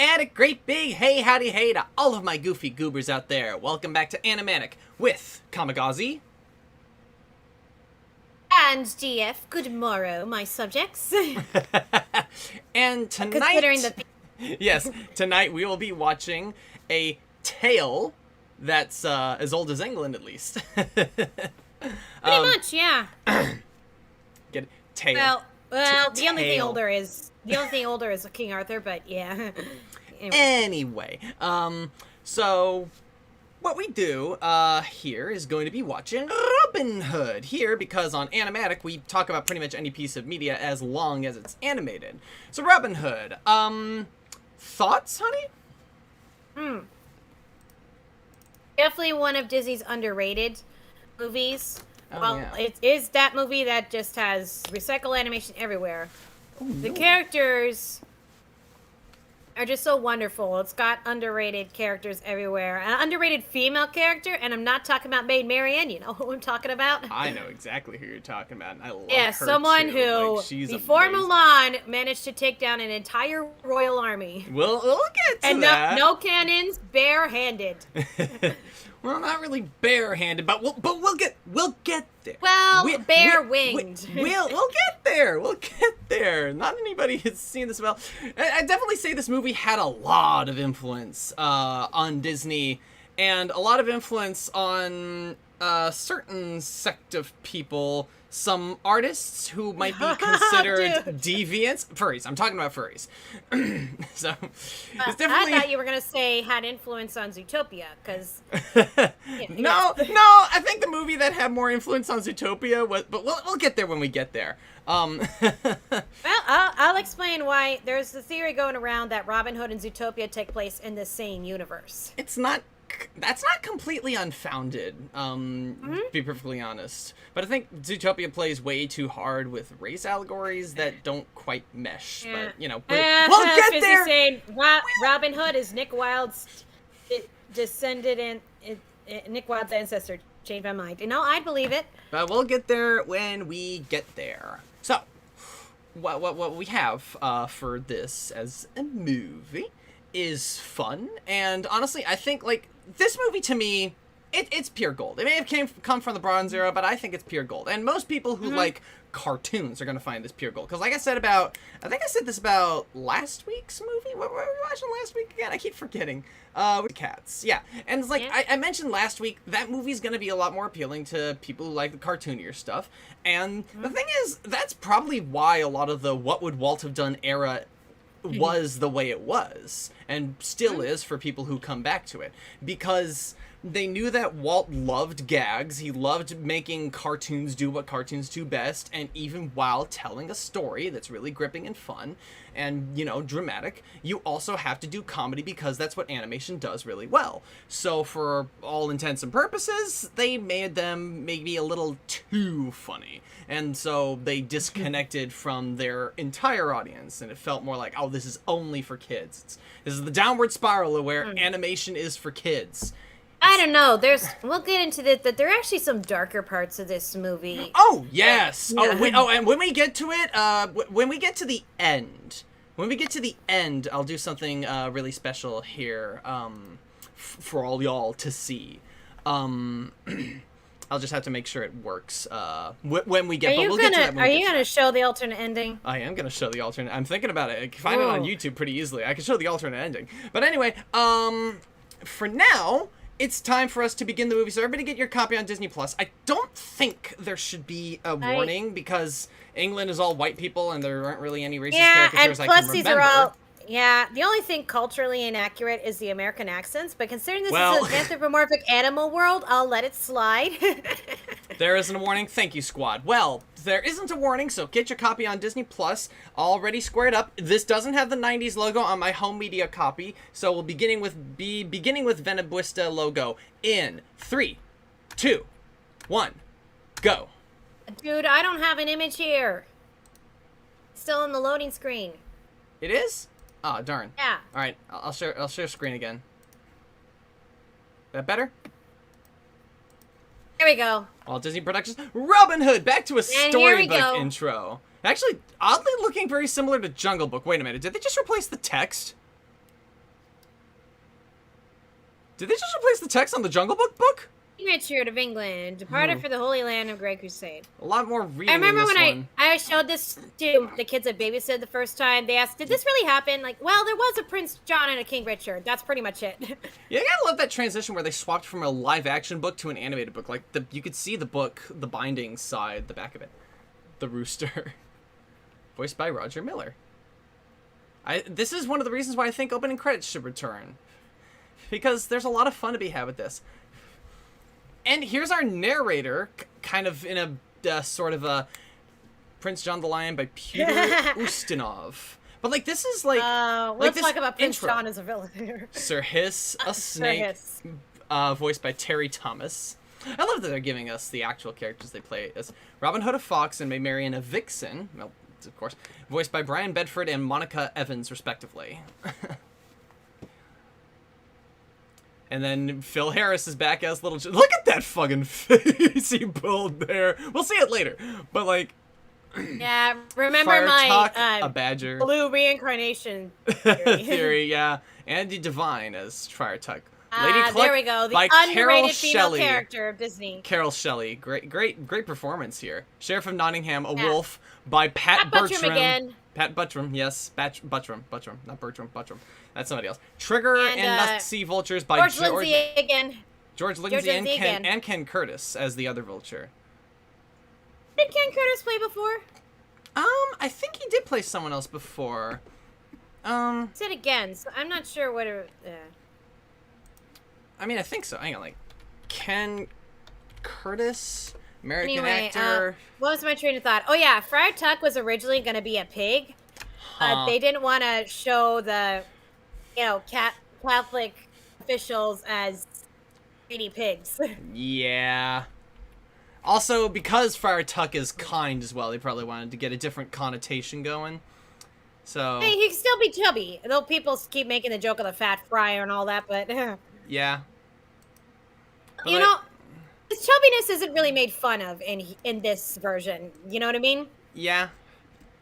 And a great big hey howdy hey to all of my goofy goobers out there. Welcome back to Animanic with Auzi. And GF, good morrow, my subjects. And tonight... Considering the... yes, tonight we will be watching a tale that's as old as England, at least. Pretty much, yeah. Get it? Tale. Well, the only thing older is King Arthur, but yeah. Anyway, so what we do here is going to be watching Robin Hood here, because on Animatic we talk about pretty much any piece of media as long as it's animated. So Robin Hood, thoughts, honey? Definitely one of Disney's underrated movies. Oh, well, yeah. it is that movie that just has recycled animation everywhere. Oh, The no. characters are just so wonderful. It's got underrated characters everywhere. An underrated female character, and I'm not talking about Maid Marian. You know who I'm talking about? I know exactly who you're talking about, and I love Yeah, her someone too. who, Like, she's before amazing. Mulan, managed to take down an entire royal army. We'll get to And that. no cannons, barehanded. Well, not really barehanded, but we'll get there. Well, We- bare-winged. We'll get there. We'll get there. Not anybody has seen this well. I definitely say this movie had a lot of influence on Disney, and a lot of influence on a certain sect of people. Some artists who might be considered Dude. deviants. Furries. I'm talking about furries. So, it's I definitely... thought you were going to say had influence on Zootopia, because... No, I think the movie that had more influence on Zootopia was, but we'll get there when we get there. Well, I'll explain why. There's the theory going around that Robin Hood and Zootopia take place in the same universe. That's not completely unfounded, to be perfectly honest. But I think Zootopia plays way too hard with race allegories that don't quite mesh. Yeah. But, you know, we'll get Fizzy there! saying Robin Hood is Nick Wilde's descended and Nick Wilde's ancestor. Changed my mind. No, I believe it. But we'll get there when we get there. So, what we have for this as a movie is fun, and honestly, I think, like, this movie to me, it's pure gold. It may have come from the Bronze Era, but I think it's pure gold. And most people who like cartoons are going to find this pure gold. Because like I said I think I said this about last week's movie. What were we watching last week again? I keep forgetting. With Cats. Yeah. And it's like, Yeah. I mentioned last week, that movie's going to be a lot more appealing to people who like the cartoonier stuff. And the thing is, that's probably why a lot of the What Would Walt Have Done era was the way it was, and still is for people who come back to it, because they knew that Walt loved gags. He loved making cartoons do what cartoons do best, and even while telling a story that's really gripping and fun and, you know, dramatic, you also have to do comedy, because that's what animation does really well. So for all intents and purposes, they made them maybe a little too funny, and so they disconnected from their entire audience, and it felt more like, oh, this is only for kids. This is the downward spiral of where animation is for kids. I don't know. We'll get into that. That there are actually some darker parts of this movie. Oh yes. Yeah. And when we get to it, when we get to the end, I'll do something really special here, for all y'all to see. I'll just have to make sure it works when we get. But we'll get to that. Are you gonna show the alternate ending? I am gonna show the alternate. I'm thinking about it. I can find it on YouTube pretty easily. I can show the alternate ending. But anyway, for now, it's time for us to begin the movie. So everybody get your copy on Disney Plus. I don't think there should be a warning, because England is all white people and there aren't really any racist caricatures I can remember. These are all. Yeah, the only thing culturally inaccurate is the American accents, but considering this is an anthropomorphic animal world, I'll let it slide. There isn't a warning. Thank you, squad. Well, there isn't a warning, so get your copy on Disney Plus, already squared up. This doesn't have the 90s logo on my home media copy, so we'll be beginning with Venebuesta logo in 3, 2, 1, go. Dude, I don't have an image here. Still in the loading screen. It is? Oh, darn. Yeah. All right, I'll share screen again. That better? There we go. Walt Disney Productions, Robin Hood, back to a And here we storybook go. intro. Actually, oddly looking very similar to Jungle Book. Wait a minute, did they just replace the text? Did they just replace the text on the Jungle Book book? King Richard of England departed for the Holy Land of Great Crusade. A lot more reading. I remember in this when one. I showed this to the kids at babysit the first time. They asked, "Did this really happen?" Like, well, there was a Prince John and a King Richard. That's pretty much it. Yeah, I gotta love that transition where they swapped from a live action book to an animated book. Like you could see the book, the binding side, the back of it, the rooster, voiced by Roger Miller. This is one of the reasons why I think opening credits should return, because there's a lot of fun to be had with this. And here's our narrator, kind of in a sort of a Prince John the Lion by Peter Ustinov. But like this is like let's talk about Prince intro. John as a villain here. Sir Hiss, a snake, voiced by Terry Thomas. I love that they're giving us the actual characters they play as Robin Hood, a fox, and Maid Marian, a vixen. Well, of course, voiced by Brian Bedford and Monica Evans, respectively. And then Phil Harris is back as Little John. Look at that fucking face he pulled there. We'll see it later. But, like... Yeah, remember Friar my Tuck, a badger. blue reincarnation theory. Theory, yeah. Andy Devine as Friar Tuck. Lady Cluck there we go. The by underrated Carol female Shelley. character of Disney. Carol Shelley. Great performance here. Sheriff of Nottingham, a wolf by Pat Bertram. Buttram again. Pat Buttram, yes. Buttram, not Bertram, Buttram. That's somebody else. Trigger and Must See Vultures by George Lindsay again. George Lindsay and Ken Curtis as the other vulture. Did Ken Curtis play before? I think he did play someone else before. Said again, so I'm not sure what it... I mean, I think so. Hang on, like, Ken Curtis, American anyway, actor. What was my train of thought? Oh yeah, Friar Tuck was originally going to be a pig. They didn't want to show the, Catholic officials as greedy pigs. Yeah. Also, because Friar Tuck is kind as well, they probably wanted to get a different connotation going. So. Hey, he can still be chubby. Though people keep making the joke of the fat friar and all that, but. Yeah. But his chubbiness isn't really made fun of in this version. You know what I mean? Yeah.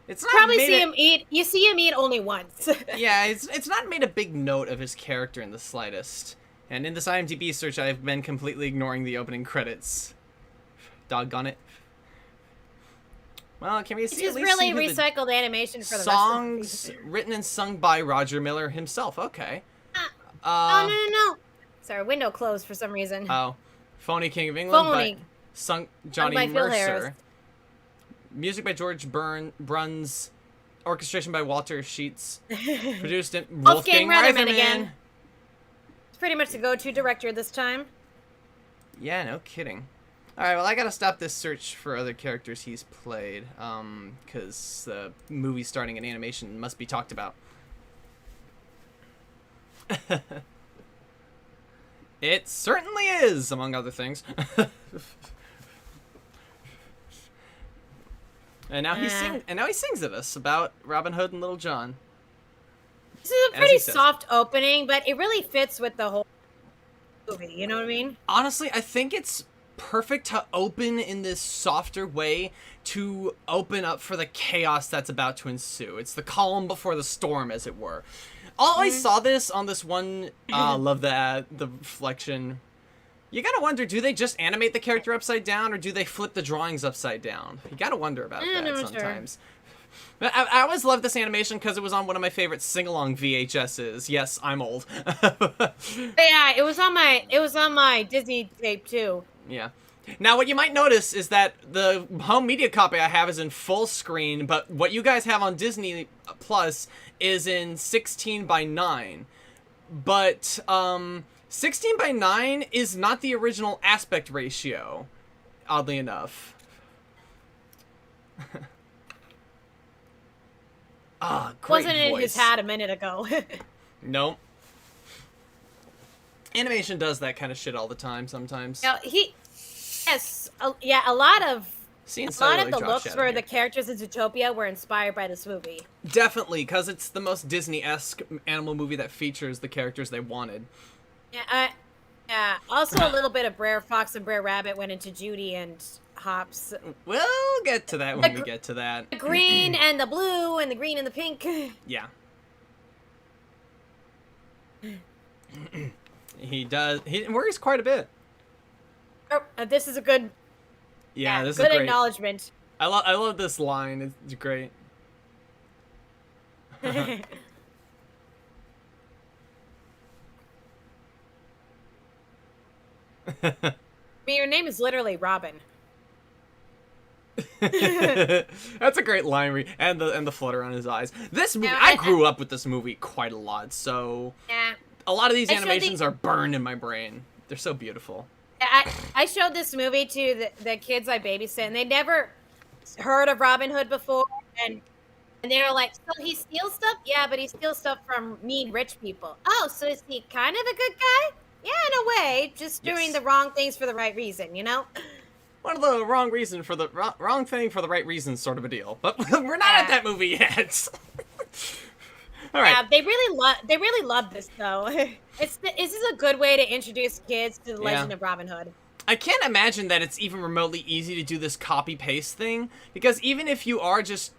It's not probably see him eat. You see him eat only once. Yeah, it's not made a big note of his character in the slightest. And in this IMDb search, I've been completely ignoring the opening credits. Doggone it. Well, can we see It's at least really see recycled animation for the songs rest of the written and sung by Roger Miller himself? Okay. No. Sorry, window closed for some reason. Oh, Phony King of England by Johnny by Phil Mercer. Harris. Music by George Bruns. Orchestration by Walter Sheets. Produced in Wolfgang Reitherman Reitherman. again. It's pretty much the go-to director this time. Yeah, no kidding. Alright, well, I gotta stop this search for other characters he's played, because the movie starting in animation must be talked about. It certainly is, among other things. And now he sings at us about Robin Hood and Little John. This is a pretty soft opening, but it really fits with the whole movie. You know what I mean? Honestly, I think it's perfect to open in this softer way to open up for the chaos that's about to ensue. It's the calm before the storm, as it were. I saw this on this one, love the reflection. You gotta wonder, do they just animate the character upside down, or do they flip the drawings upside down? You gotta wonder about that sometimes. Sure. I always loved this animation because it was on one of my favorite sing-along VHSs. Yes, I'm old. Yeah, it was on my Disney tape too. Yeah. Now, what you might notice is that the home media copy I have is in full screen, but what you guys have on Disney Plus is in 16:9. But 16:9 is not the original aspect ratio, oddly enough. Great Wasn't in voice. his hat a minute ago. Nope. Animation does that kind of shit all the time sometimes. Now, a lot of the looks for the characters in Zootopia were inspired by this movie. Definitely, because it's the most Disney-esque animal movie that features the characters they wanted. Yeah, also a little bit of Brer Fox and Brer Rabbit went into Judy and Hops. We'll get to that when we get to that. The green and the blue and the green and the pink. Yeah. He does. He worries quite a bit. Oh, this is a good, Yeah, this good is great. acknowledgement. I love this line. It's great. I mean, your name is literally Robin. That's a great line, and the flutter on his eyes. This movie, Yeah, I grew up with this movie quite a lot, so Yeah. a lot of these I showed animations are burned in my brain. They're so beautiful. I showed this movie to the kids I babysit, and they never heard of Robin Hood before, and they were like, "So he steals stuff? Yeah, but he steals stuff from mean rich people. Oh, so is he kind of a good guy? Yeah, in a way, just doing Yes. the wrong things for the right reason, you know." One of the wrong reason for the wrong thing for the right reason, sort of a deal. But we're not at that movie yet. All right. Yeah, they really love this though. This is a good way to introduce kids to the Legend of Robin Hood. I can't imagine that it's even remotely easy to do this copy paste thing, because even if you are just,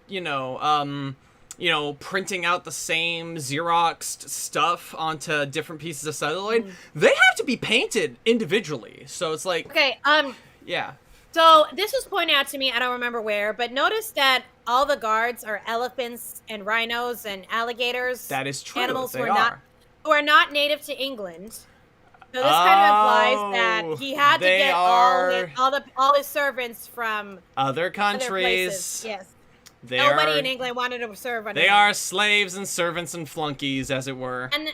printing out the same Xeroxed stuff onto different pieces of celluloid, they have to be painted individually. So it's like, Okay, yeah. so this was pointed out to me, I don't remember where, but notice that all the guards are elephants and rhinos and alligators. That is true. Animals They who are not native to England. So this kind of implies that he had to they get are all his servants from other other countries. places. Yes. They Nobody are, in England wanted to serve under They him. are slaves and servants and flunkies, as it were. And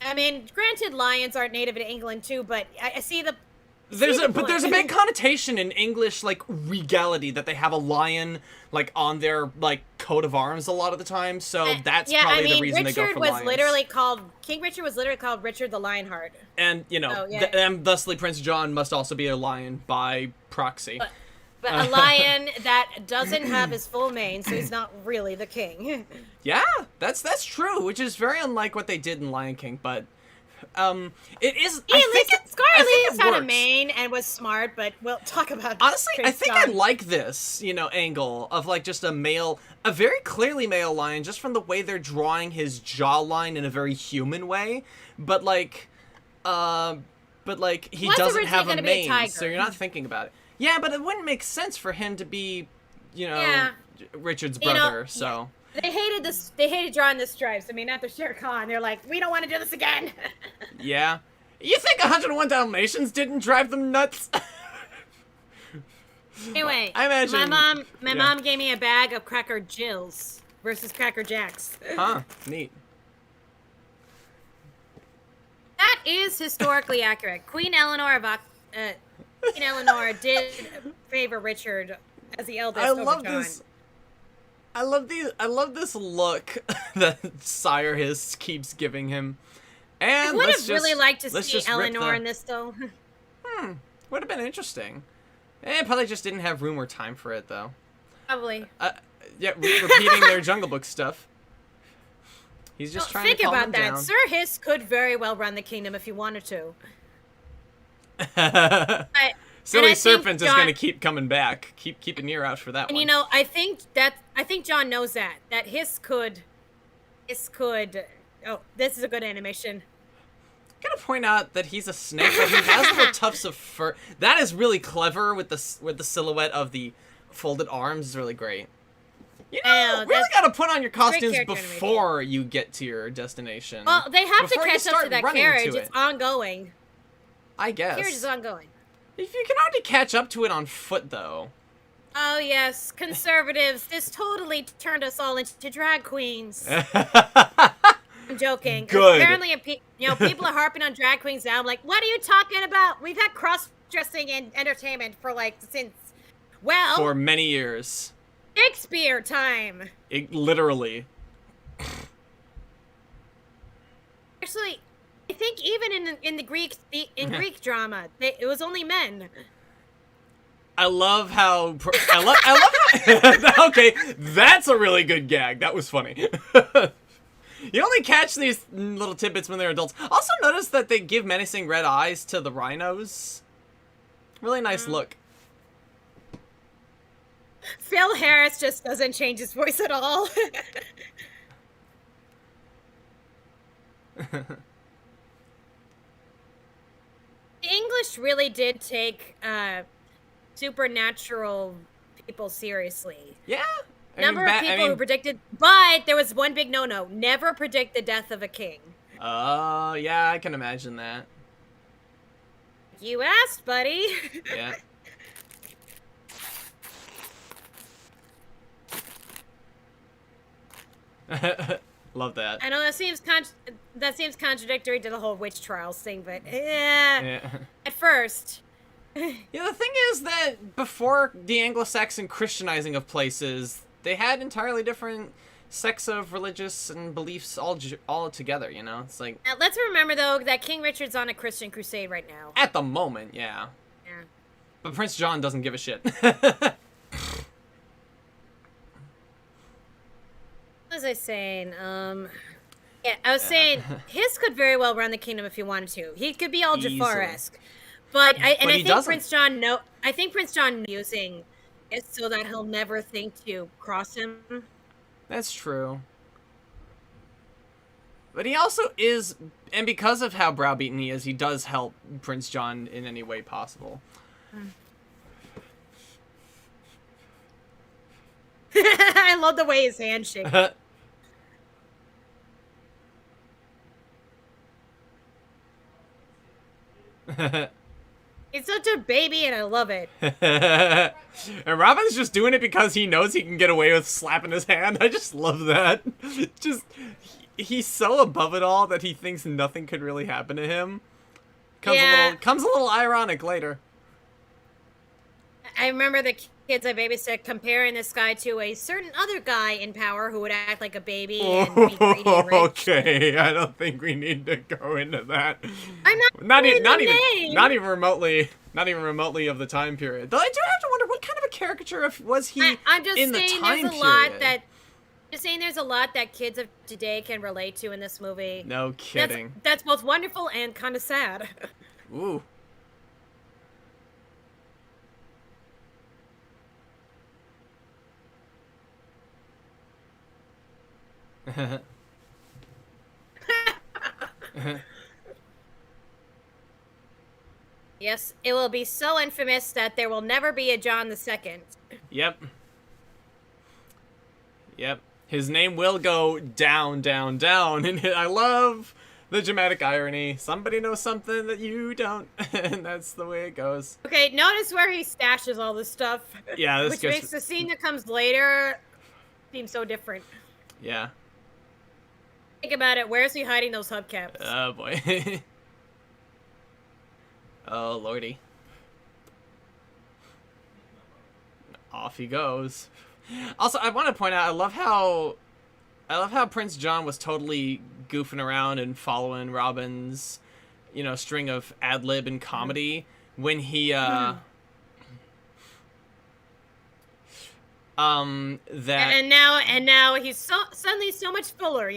I mean, granted, lions aren't native to England too, but I see the. There's a point. big connotation in English, like, regality, that they have a lion, like, on their, like, coat of arms a lot of the time, so that's probably the reason they go for lions. King Richard was literally called Richard the Lionheart. And, and thusly Prince John must also be a lion by proxy. But a lion that doesn't have his full mane, so he's not really the king. Yeah, that's true, which is very unlike what they did in Lion King, but it is. Scarlet had a mane and was smart, but we'll talk about. Honestly, I Prince think John. I like this, angle of like just a very clearly male lion, just from the way they're drawing his jawline in a very human way, but like he doesn't have a mane, so you're not thinking about it. Yeah, but it wouldn't make sense for him to be, Richard's brother. So. They hated this. They hated drawing the stripes. I mean, after Shere Khan, they're like, we don't want to do this again. Yeah. You think 101 Dalmatians didn't drive them nuts? Anyway, I imagine my mom gave me a bag of Cracker Jills versus Cracker Jacks. Huh, neat. That is historically accurate. Queen Eleanor did favor Richard as the eldest over John. I love this look that Sire Hiss keeps giving him. And I would have really liked to see Eleanor in this, though. Would have been interesting. Probably just didn't have room or time for it, though. Probably. Repeating their Jungle Book stuff. He's just trying to calm them down. Think about that. Sir Hiss could very well run the kingdom if he wanted to. Silly Serpent is going to keep coming back. Keep an ear out for that one. And I think John knows that Hiss could. Oh, this is a good animation. I'm gonna point out that he's a snake, but he has little tufts of fur. That is really clever with the silhouette of the folded arms. Is really great. Really gotta put on your costumes before you get to your destination. Well, they have to catch up to that carriage. It's ongoing. I guess. The carriage is ongoing. If you can already catch up to it on foot, though. Oh yes, conservatives. This totally turned us all into drag queens. I'm joking. Good. Apparently, people are harping on drag queens now. I'm like, what are you talking about? We've had cross-dressing in entertainment for for many years. Shakespeare time. Literally. Actually, I think even in Greek drama, it was only men. I love how. Okay, that's a really good gag. That was funny. You only catch these little tidbits when they're adults. Also, notice that they give menacing red eyes to the rhinos. Really nice look. Phil Harris just doesn't change his voice at all. English really did take supernatural people seriously. Yeah. Number of people who predicted, but there was one big no-no: never predict the death of a king. Oh, yeah, I can imagine that. You asked, buddy. Yeah. Love that. I know that seems contradictory to the whole witch trials thing, but yeah. At first. Yeah, the thing is that before the Anglo-Saxon Christianizing of places, they had entirely different sects of religious and beliefs all together, you know? It's like... Now, let's remember, though, that King Richard's on a Christian crusade right now. At the moment, yeah. Yeah. But Prince John doesn't give a shit. What was I saying? Yeah, I was saying his could very well run the kingdom if he wanted to. He could be all Jafar-esque. But I think Prince John using it so that he'll never think to cross him. That's true. But he also is, and because of how browbeaten he is, he does help Prince John in any way possible. I love the way his hand shakes. He's such a baby, and I love it. And Robin's just doing it because he knows he can get away with slapping his hand. I just love that. Just, he's so above it all that he thinks nothing could really happen to him. Comes a little ironic later. I remember the kids I babysat comparing this guy to a certain other guy in power who would act like a baby and be greedy and rich. Okay, I don't think we need to go into that. I'm not even remotely of the time period. Though I do have to wonder what kind of a caricature was he I'm just in saying the time there's a period. lot that just saying there's a lot that kids of today can relate to in this movie. No kidding. That's both wonderful and kind of sad. Ooh. Yes, it will be so infamous that there will never be a John II. Yep. Yep. His name will go down, down, down. And I love the dramatic irony. Somebody knows something that you don't. And that's the way it goes. Okay, notice where he stashes all this stuff. Yeah, this which makes the scene that comes later seem so different. Yeah. Think about it. Where's he hiding those hubcaps? Oh, boy. Oh, lordy. Off he goes. Also, I want to point out, I love how Prince John was totally goofing around and following Robin's, string of ad-lib and comedy when he, and now he's suddenly so much fuller,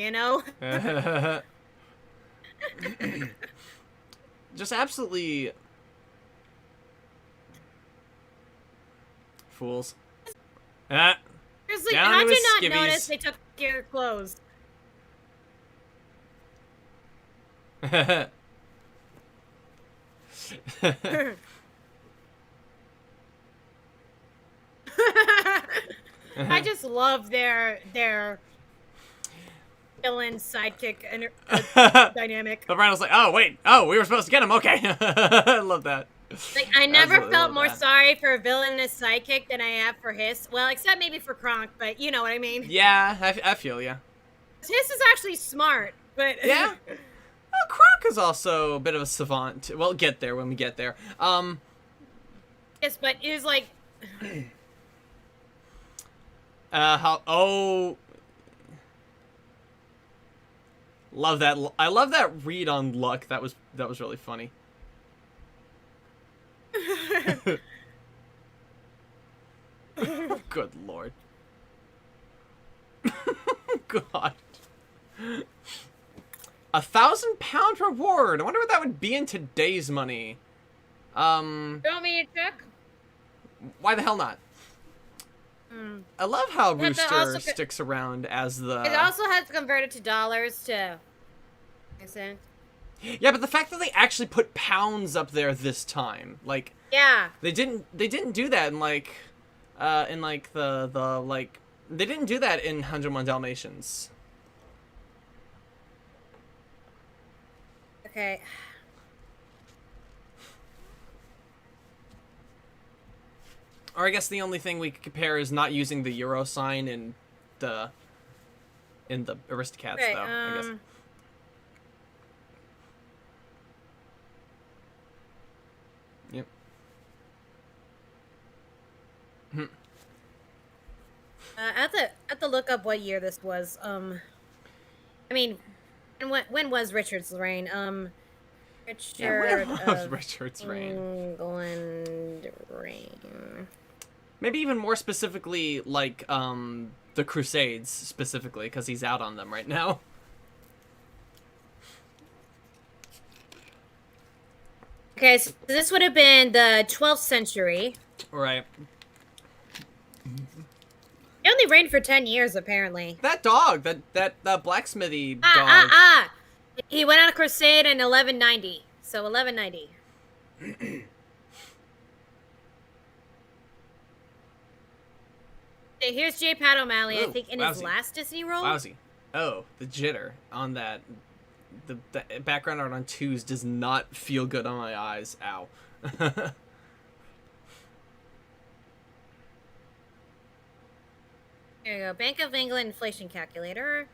Just absolutely fools. Seriously, and I did not notice they took your clothes. I just love their villain sidekick dynamic. The Rhino's like, oh wait, we were supposed to get him. Okay, I love that. Like, I never felt more sorry for a villainous sidekick than I have for Hiss. Well, except maybe for Kronk, but you know what I mean. Yeah, I feel ya. Hiss is actually smart, but yeah. Well, Kronk is also a bit of a savant. We'll get there when we get there. Yes, but he was like. Love that. I love that read on luck. That was really funny. Good lord. God. £1,000 reward. I wonder what that would be in today's money. You want me to check? Why the hell not? I love how Rooster sticks around as the... It also has to convert it to dollars to... Yeah, but the fact that they actually put pounds up there this time, like, Yeah. they didn't do that in like, the like, they didn't do that in 101 Dalmatians. Okay. Or I guess the only thing we could compare is not using the euro sign in the Aristocats, Okay, though, I guess. Yep. I have to look up what year this was. I mean, when was Richard's reign? Richard Yeah, when was of Richard's reign? England reign. Maybe even more specifically, like, the Crusades, specifically, because he's out on them right now. Okay, so this would have been the 12th century. Right. He only reigned for 10 years, apparently. That dog, that blacksmithy dog. He went on a crusade in 1190. So 1190. Okay, here's J. Pat O'Malley, Ooh, I think, in his last Disney role. Lousy. Oh, the jitter on that. The background art on 2s does not feel good on my eyes. Ow. There you go. Bank of England inflation calculator.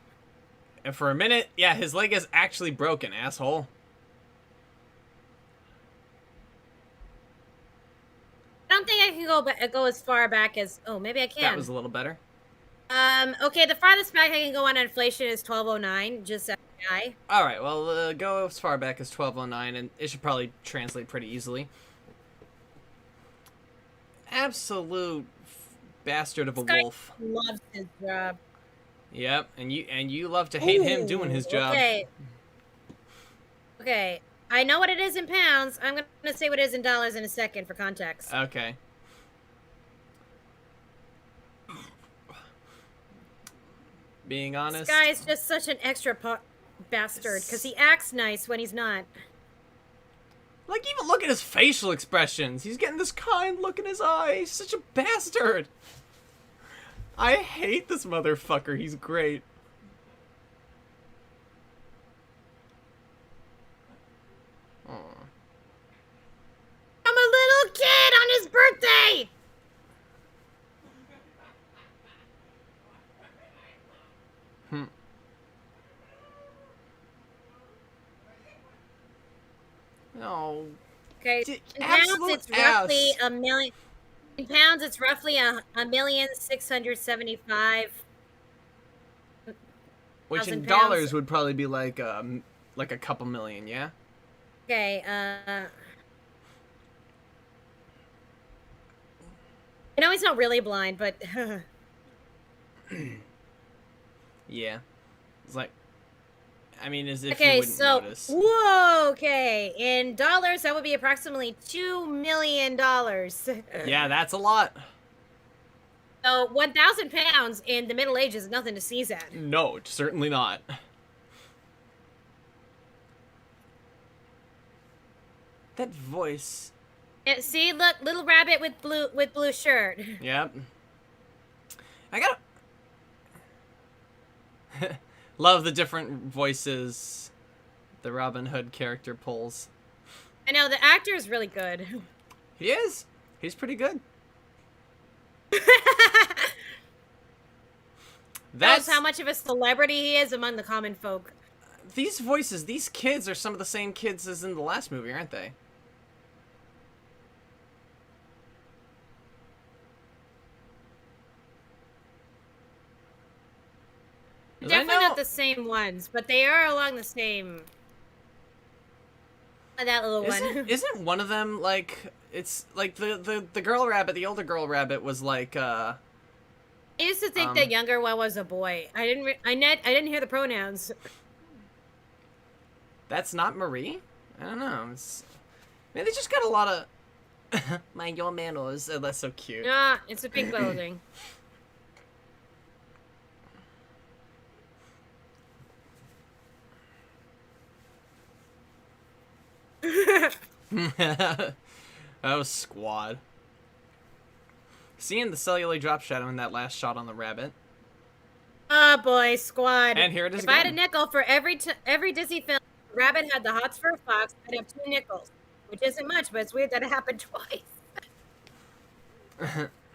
And for a minute, yeah, his leg is actually broken, asshole. I don't think I can go as far back as... Oh, maybe I can. That was a little better. Okay, the farthest back I can go on inflation is 1209, just FYI. Alright, well, go as far back as 1209, and it should probably translate pretty easily. Absolute bastard of a wolf. Loves his job. Yep, and you love to hate him doing his job. Okay, I know what it is in pounds. I'm gonna say what it is in dollars in a second for context. Okay. Being honest, This guy is just such an extra bastard because he acts nice when he's not. like, even look at his facial expressions. He's getting this kind look in his eye. He's such a bastard. I hate this motherfucker. He's great. Aww. I'm a little kid on his birthday! No. Okay, in pounds it's roughly a million. In pounds it's roughly a 1,675,000. Which in dollars would probably be like a couple million, yeah? Okay, I know he's not really blind, but yeah. It's like, I mean, as if okay, you wouldn't so notice. whoa, okay, in dollars that would be approximately $2 million. Yeah, that's a lot. So 1,000 pounds in the Middle Ages is nothing to sneeze at. No, certainly not. That voice. Yeah, see, look, little rabbit with blue shirt. Yep. I gotta love the different voices the Robin Hood character pulls. I know the actor is really good. He is. He's pretty good. That's how much of a celebrity he is among the common folk. These voices, these kids are some of the same kids as in the last movie, aren't they? Definitely not the same ones, but they are along the same. That little one. Isn't one of them like it's like the girl rabbit, the older girl rabbit was like I used to think the younger one was a boy. I didn't hear the pronouns. That's not Marie? I don't know. Man, they just got a lot of mind your manners. Oh, that's so cute. Ah, it's a pink building. That was squad. Seeing the cellular drop shadow in that last shot on the rabbit. Oh boy, squad. And here it is If I had a again. nickel for every Disney film, rabbit had the hots for a fox, I'd have 2 nickels. Which isn't much, but it's weird that it happened twice.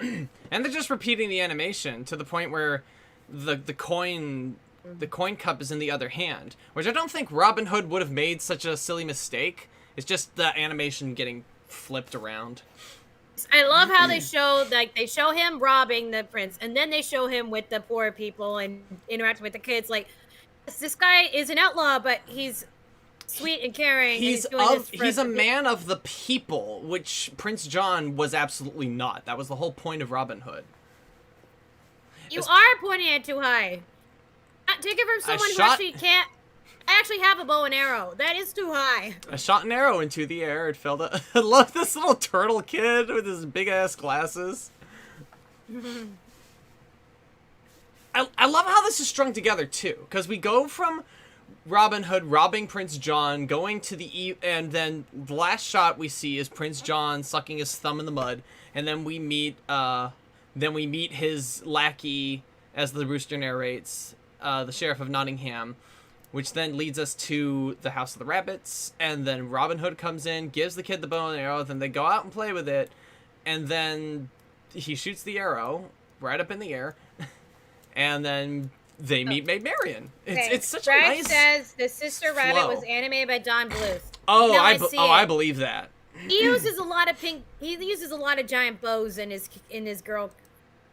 And they're just repeating the animation to the point where the coin cup is in the other hand, which I don't think Robin Hood would have made such a silly mistake. It's just the animation getting flipped around. I love how they show him robbing the prince, and then they show him with the poor people and interacting with the kids. Like, this guy is an outlaw, but he's sweet and caring. He's a man of the people, which Prince John was absolutely not. That was the whole point of Robin Hood. You are pointing it too high. Take it from someone who actually can't. I actually have a bow and arrow. That is too high. I shot an arrow into the air. It fell to... I love this little turtle kid with his big-ass glasses. I love how this is strung together, too. Because we go from Robin Hood robbing Prince John, going to the... and then the last shot we see is Prince John sucking his thumb in the mud. And then we meet his lackey, as the rooster narrates, the Sheriff of Nottingham, which then leads us to the House of the Rabbits, and then Robin Hood comes in, gives the kid the bow and arrow, then they go out and play with it, and then he shoots the arrow right up in the air, and then they meet Maid Marian. It's such a nice says the Sister Rabbit flow. was animated by Don Bluth. Oh, I believe that. He uses a lot of pink. He uses a lot of giant bows in his girl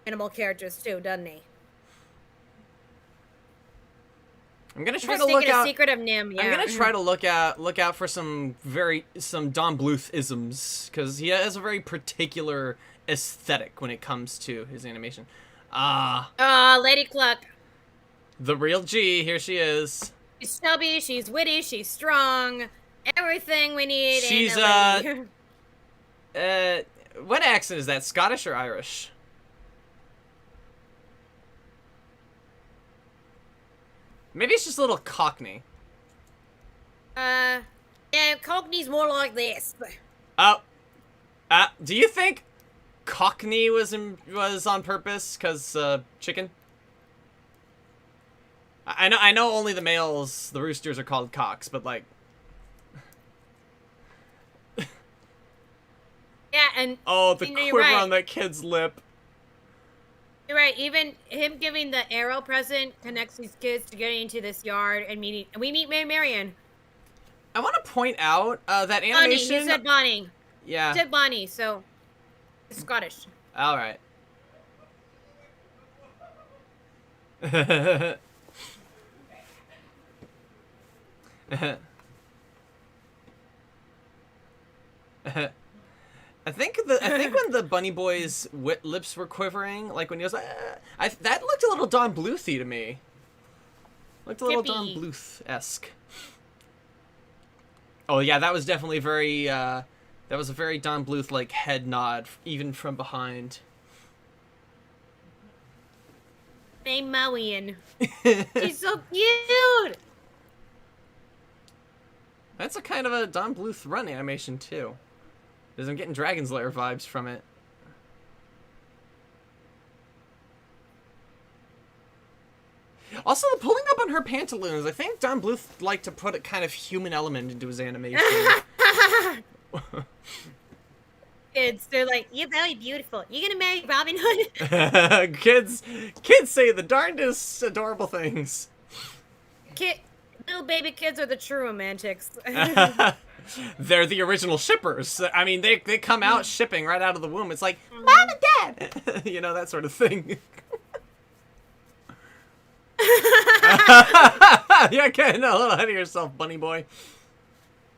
animal characters too, doesn't he? I'm gonna try to look out. Secret of Nim. Yeah. I'm gonna try to look out for some Don Bluth isms, because he has a very particular aesthetic when it comes to his animation. Lady Cluck. The real G. Here she is. She's chubby. She's witty. She's strong. Everything we need. She's in a lady. What accent is that? Scottish or Irish? Maybe it's just a little Cockney. Yeah, Cockney's more like this. Do you think Cockney was on purpose? Cause chicken. I know only the males, the roosters, are called cocks, but like. Yeah, and the quiver on that kid's lip. You're right. Even him giving the arrow present connects these kids to getting into this yard and meeting. We meet Maid Marian. I want to point out that animation. Bonnie. He said Bonnie. Yeah. He said Bonnie, so it's Scottish. All right. I think when the Bunny Boy's lips were quivering, like when he was like, that looked a little Don Bluthy to me. Looked a little Don Bluth-esque. Oh yeah, that was definitely very. That was a very Don Bluth like head nod, even from behind. Maid Marian. She's so cute. That's a kind of a Don Bluth run animation too. Because I'm getting Dragon's Lair vibes from it. Also, the pulling up on her pantaloons. I think Don Bluth liked to put a kind of human element into his animation. Kids, they're like, you're very beautiful. You gonna marry Robin Hood? Kids say the darndest adorable things. Little baby kids are the true romantics. They're the original shippers. I mean, they come out shipping right out of the womb. It's like, Mom and Dad! You know, that sort of thing. You're getting a little ahead of yourself, bunny boy.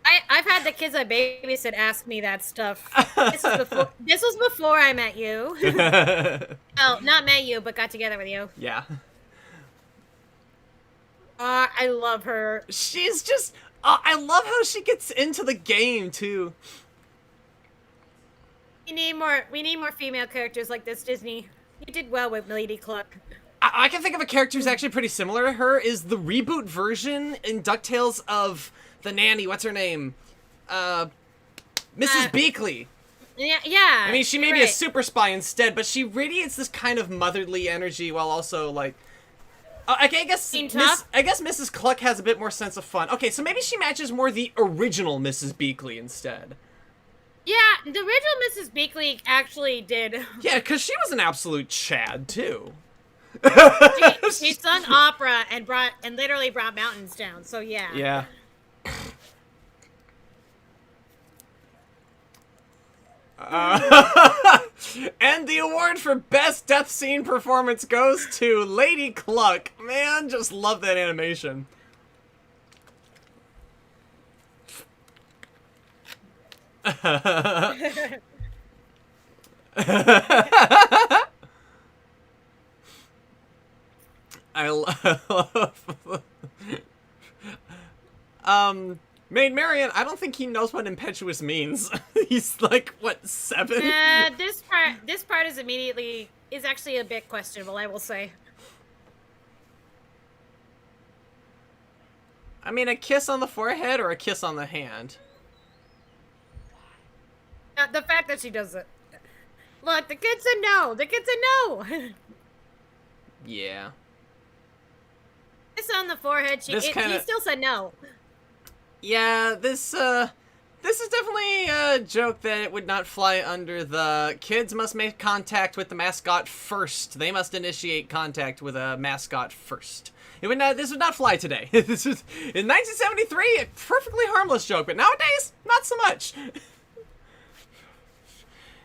I've had the kids I babysit ask me that stuff. This was before I met you. Oh, not met you, but got together with you. Yeah. I love her. She's just... I love how she gets into the game, too. We need more female characters like this, Disney. You did well with Lady Cluck. I can think of a character who's actually pretty similar to her, is the reboot version in DuckTales of the nanny. What's her name? Mrs. Beakley. Yeah. I mean, she may be a super spy instead, but she radiates this kind of motherly energy while also, like... I guess Mrs. Cluck has a bit more sense of fun. Okay, so maybe she matches more the original Mrs. Beakley instead. Yeah, the original Mrs. Beakley actually did. Yeah, because she was an absolute Chad, too. She sung opera and literally brought mountains down, so yeah. Yeah. And the award for best death scene performance goes to Lady Cluck. Man, just love that animation. I love Maid Marian, I don't think he knows what impetuous means. He's like, what, 7? This part is actually a bit questionable, I will say. I mean, a kiss on the forehead or a kiss on the hand? The fact that she does it. Look, the kid said no. The kid said no. Yeah. Kiss on the forehead. He still said no. Yeah, this is definitely a joke that would not fly under the kids must make contact with the mascot first. They must initiate contact with a mascot first. This would not fly today. This was in 1973, a perfectly harmless joke, but nowadays, not so much.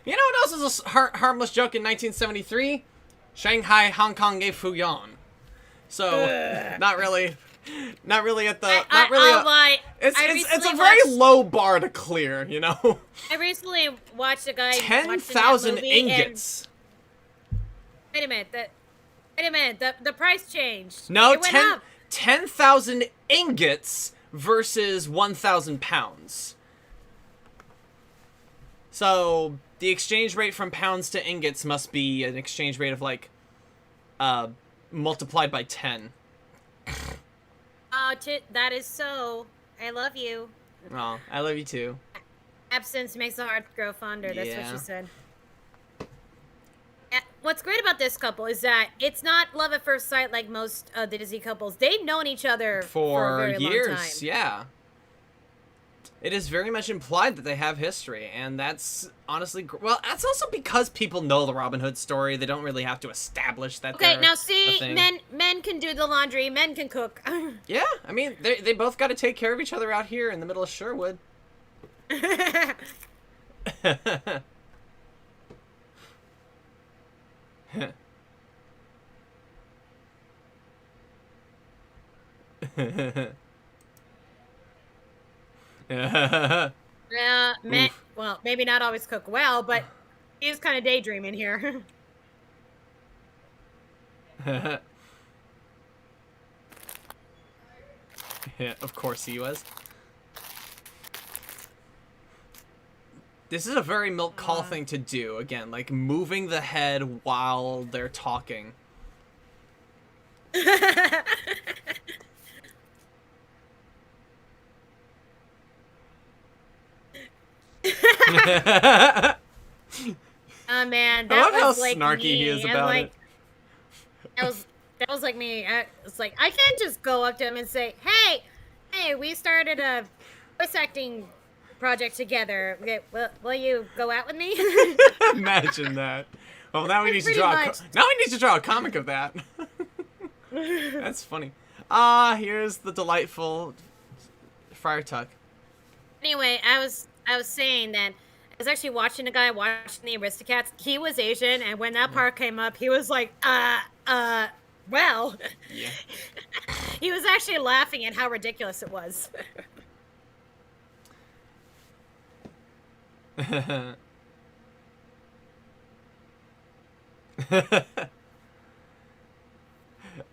You know what else is a harmless joke in 1973? Shanghai, Hong Kong, and Fuyang. So, not really at the. It's a very low bar to clear, you know. I recently watched a guy. 10,000 ingots. Wait a minute. The price changed. No, it went up. 10,000 ingots versus 1,000 pounds. So the exchange rate from pounds to ingots must be an exchange rate of like multiplied by 10. That is so. I love you. Oh, I love you too. Absence makes the heart grow fonder. That's Yeah. what she said. What's great about this couple is that it's not love at first sight like most of the Disney couples. They've known each other for a very years. long time. Yeah. It is very much implied that they have history, and that's honestly well. That's also because people know the Robin Hood story. They don't really have to establish that. Okay, now a see, thing. men can do the laundry, men can cook. Yeah, I mean they both got to take care of each other out here in the middle of Sherwood. Yeah, well, maybe not always cook well, but he's kind of daydreaming here. Yeah, of course he was. This is a very milk call thing to do, again, like moving the head while they're talking. Oh man, I love that how was like snarky me. he is And, about like, it. That was like me. It's like I can't just go up to him and say, "Hey, we started a voice acting project together. Will you go out with me?" Imagine that. Well, now we need to Pretty draw. much. Now we need to draw a comic of that. That's funny. Here's the delightful Friar Tuck. Anyway, I was saying that I was actually watching a guy watching the Aristocats. He was Asian, and when that part came up, he was like, well. Yeah. He was actually laughing at how ridiculous it was.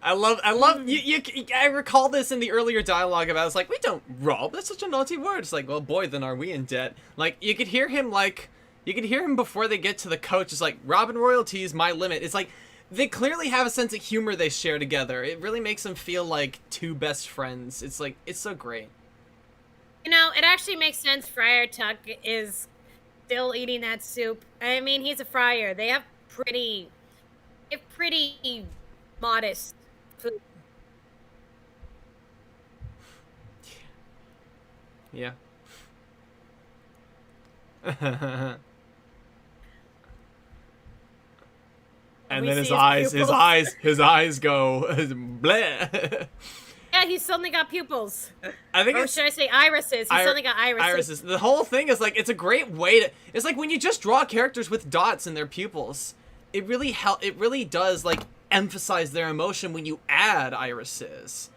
I love you. I recall this in the earlier dialogue about. It's like, we don't rob. That's such a naughty word. It's like, well, boy, then are we in debt? Like you could hear him before they get to the coach. It's like, robbing royalty is my limit. It's like they clearly have a sense of humor they share together. It really makes them feel like two best friends. It's like, it's so great. You know, it actually makes sense. Friar Tuck is still eating that soup. I mean, he's a friar. They have pretty modest food. Yeah. And We then see his his eyes, pupils. his eyes go bleh. Yeah, he's suddenly got pupils. I think Or it's should I say irises? He's suddenly got irises. irises. The whole thing is like it's a great way to. It's like when you just draw characters with dots in their pupils. It really It really does like emphasize their emotion when you add irises.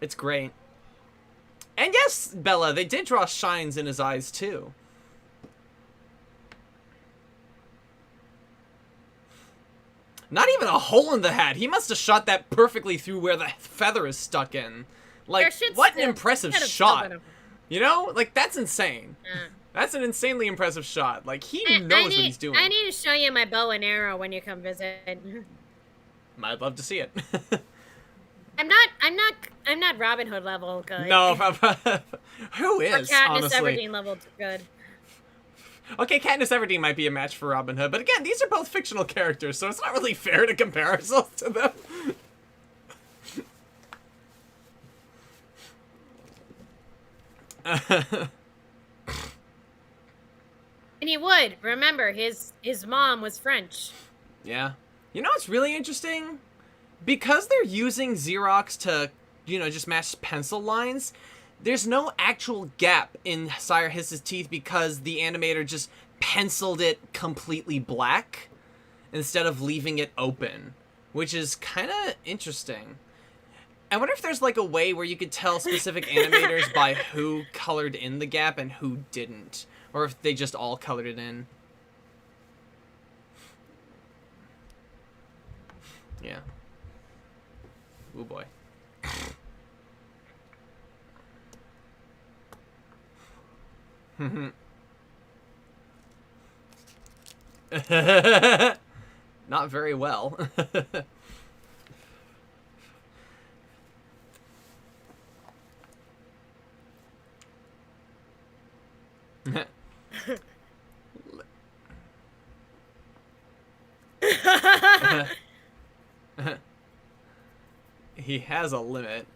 It's great. And yes, Bella, they did draw shines in his eyes too. Not even a hole in the hat. He must have shot that perfectly through where the feather is stuck in. Like, what an impressive shot. You know? Like, that's insane. That's an insanely impressive shot. Like, he knows what he's doing. I need to show you my bow and arrow when you come visit. I'd love to see it. I'm not Robin Hood level good. No, who is, or Katniss honestly? Everdeen level good. Okay, Katniss Everdeen might be a match for Robin Hood, but again, these are both fictional characters, so it's not really fair to compare ourselves to them. And he would. Remember, his mom was French. Yeah. You know what's really interesting? Because they're using Xerox to, you know, just match pencil lines, there's no actual gap in Sire Hiss's teeth because the animator just penciled it completely black instead of leaving it open, which is kind of interesting. I wonder if there's like a way where you could tell specific animators by who colored in the gap and who didn't, or if they just all colored it in. Yeah. Oh boy. Not very well. He has a limit.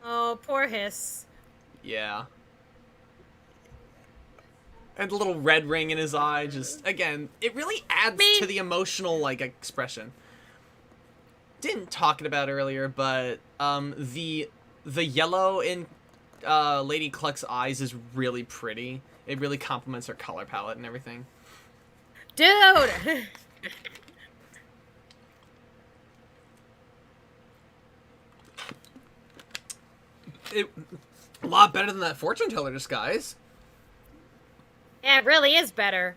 Oh, poor Hiss. Yeah. And the little red ring in his eye, just, again, it really adds to the emotional, like, expression. Didn't talk about earlier, but, the yellow in, Lady Cluck's eyes is really pretty. It really complements her color palette and everything. Dude! A lot better than that fortune teller disguise. Yeah, it really is better.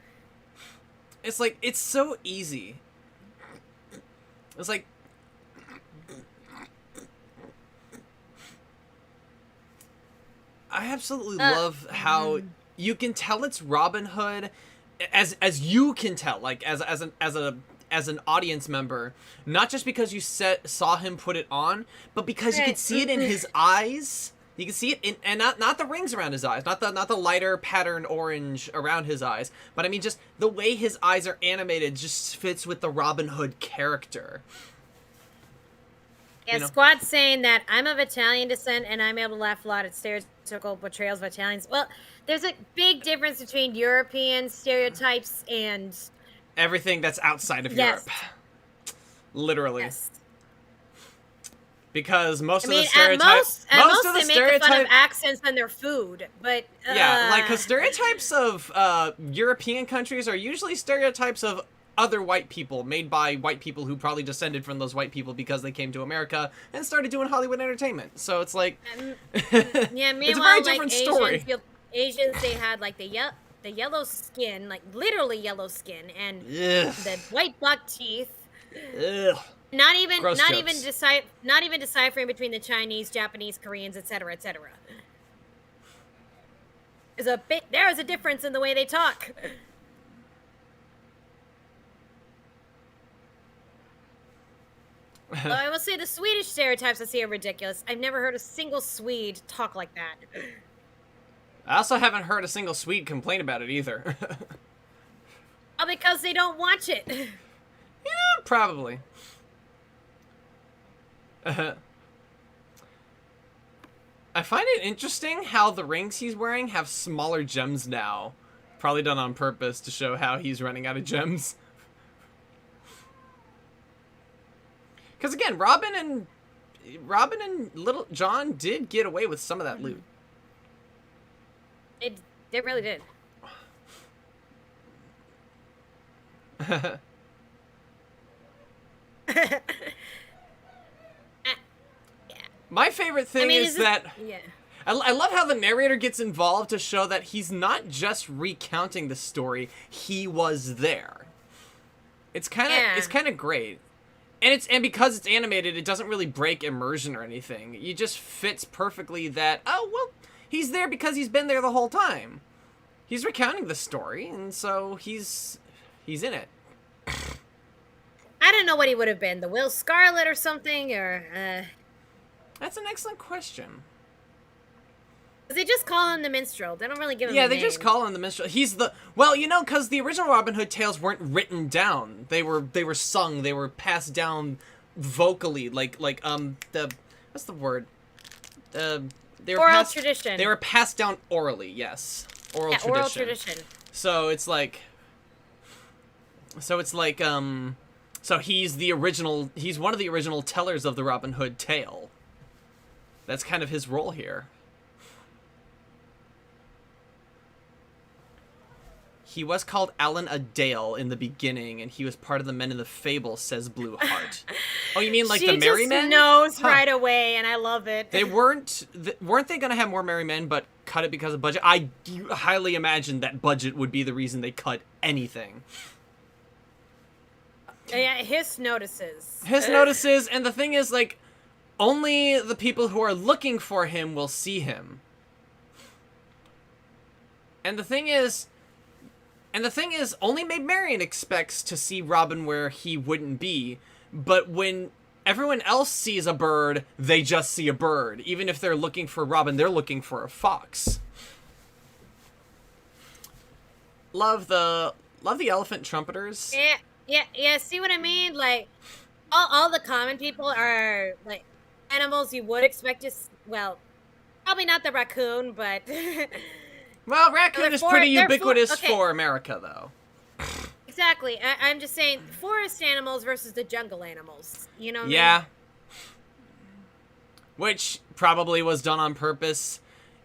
It's like, it's so easy. It's like... I absolutely love how you can tell it's Robin Hood as you can tell, like as an audience member, not just because you saw him put it on, but because you could see it in his eyes. You can see it in, and not the rings around his eyes, not the lighter patterned orange around his eyes, but I mean just the way his eyes are animated just fits with the Robin Hood character. Yeah, you know? Squad's saying that I'm of Italian descent and I'm able to laugh a lot at stereotypical portrayals of Italians. Well, there's a big difference between European stereotypes and everything that's outside of Europe. Literally. Yes. Because most of the stereotypes, most of the make fun of accents and their food, but yeah, like the stereotypes of European countries are usually stereotypes of other white people made by white people who probably descended from those white people because they came to America and started doing Hollywood entertainment. So it's like, yeah, meanwhile, it's a very different story. Asians, they had like the yellow skin, like literally yellow skin, and the white buck teeth. Ugh. Not even deciphering between the Chinese, Japanese, Koreans, etc., etc. There is a difference in the way they talk. Though I will say the Swedish stereotypes I see are ridiculous. I've never heard a single Swede talk like that. I also haven't heard a single Swede complain about it either. Oh, because they don't watch it. Yeah, probably. I find it interesting how the rings he's wearing have smaller gems now. Probably done on purpose to show how he's running out of gems. Because again, Robin and Little John did get away with some of that loot. They really did. My favorite thing is that yeah. I love how the narrator gets involved to show that he's not just recounting the story; he was there. It's kind of great, and because it's animated, it doesn't really break immersion or anything. It just fits perfectly that he's there because he's been there the whole time. He's recounting the story, and so he's in it. I don't know what he would have been, the Will Scarlet or something, or That's an excellent question. They just call him the minstrel. They don't really give him a Yeah, name. they just call him the minstrel. He's the because the original Robin Hood tales weren't written down. They were sung. They were passed down vocally, like the what's the word? They were oral tradition. They were passed down orally. Yes, oral tradition. Oral tradition. So it's like so he's the original. He's one of the original tellers of the Robin Hood tale. That's kind of his role here. He was called Alan a Dale in the beginning, and he was part of the men in the fable, says Blue Heart. Oh, you mean like the Merry Men? She just knows right away, and I love it. They weren't they going to have more Merry Men, but cut it because of budget? I highly imagine that budget would be the reason they cut anything. Yeah, Hiss notices. Hiss notices, and the thing is, like, only the people who are looking for him will see him. And the thing is, only Maid Marian expects to see Robin where he wouldn't be, but when everyone else sees a bird, they just see a bird. Even if they're looking for Robin, they're looking for a fox. Love the elephant trumpeters. Yeah, see what I mean? Like, all the common people are, like, animals you would expect to well, probably not the raccoon, but... Well, raccoon is pretty ubiquitous for America, though. Exactly. I'm just saying, forest animals versus the jungle animals. You know what I mean? Yeah. Which probably was done on purpose.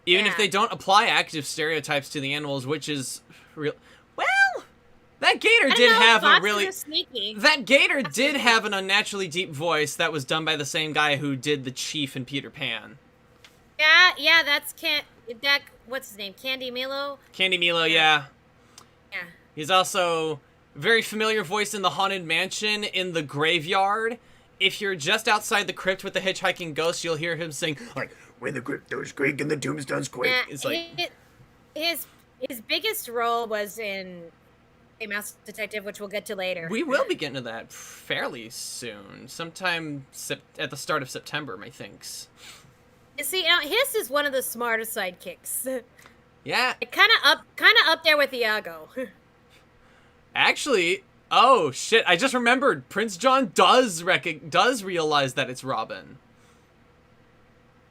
Even if they don't apply active stereotypes to the animals, which is real. Well, that gator did have a really... That gator did have an unnaturally deep voice that was done by the same guy who did the chief in Peter Pan. Yeah, that's what's his name? Candy Milo? Candy Milo, yeah. Yeah. He's also very familiar voice in the Haunted Mansion in the graveyard. If you're just outside the crypt with the hitchhiking ghost, you'll hear him sing, like, when the crypt doors creak and the tombstones quake. It's like... His biggest role was in A Mouse Detective, which we'll get to later. We will be getting to that fairly soon. Sometime at the start of September, I think. You see, Hiss is one of the smartest sidekicks. Yeah. Kind of up there with Iago. Actually, oh shit! I just remembered. Prince John does realize that it's Robin.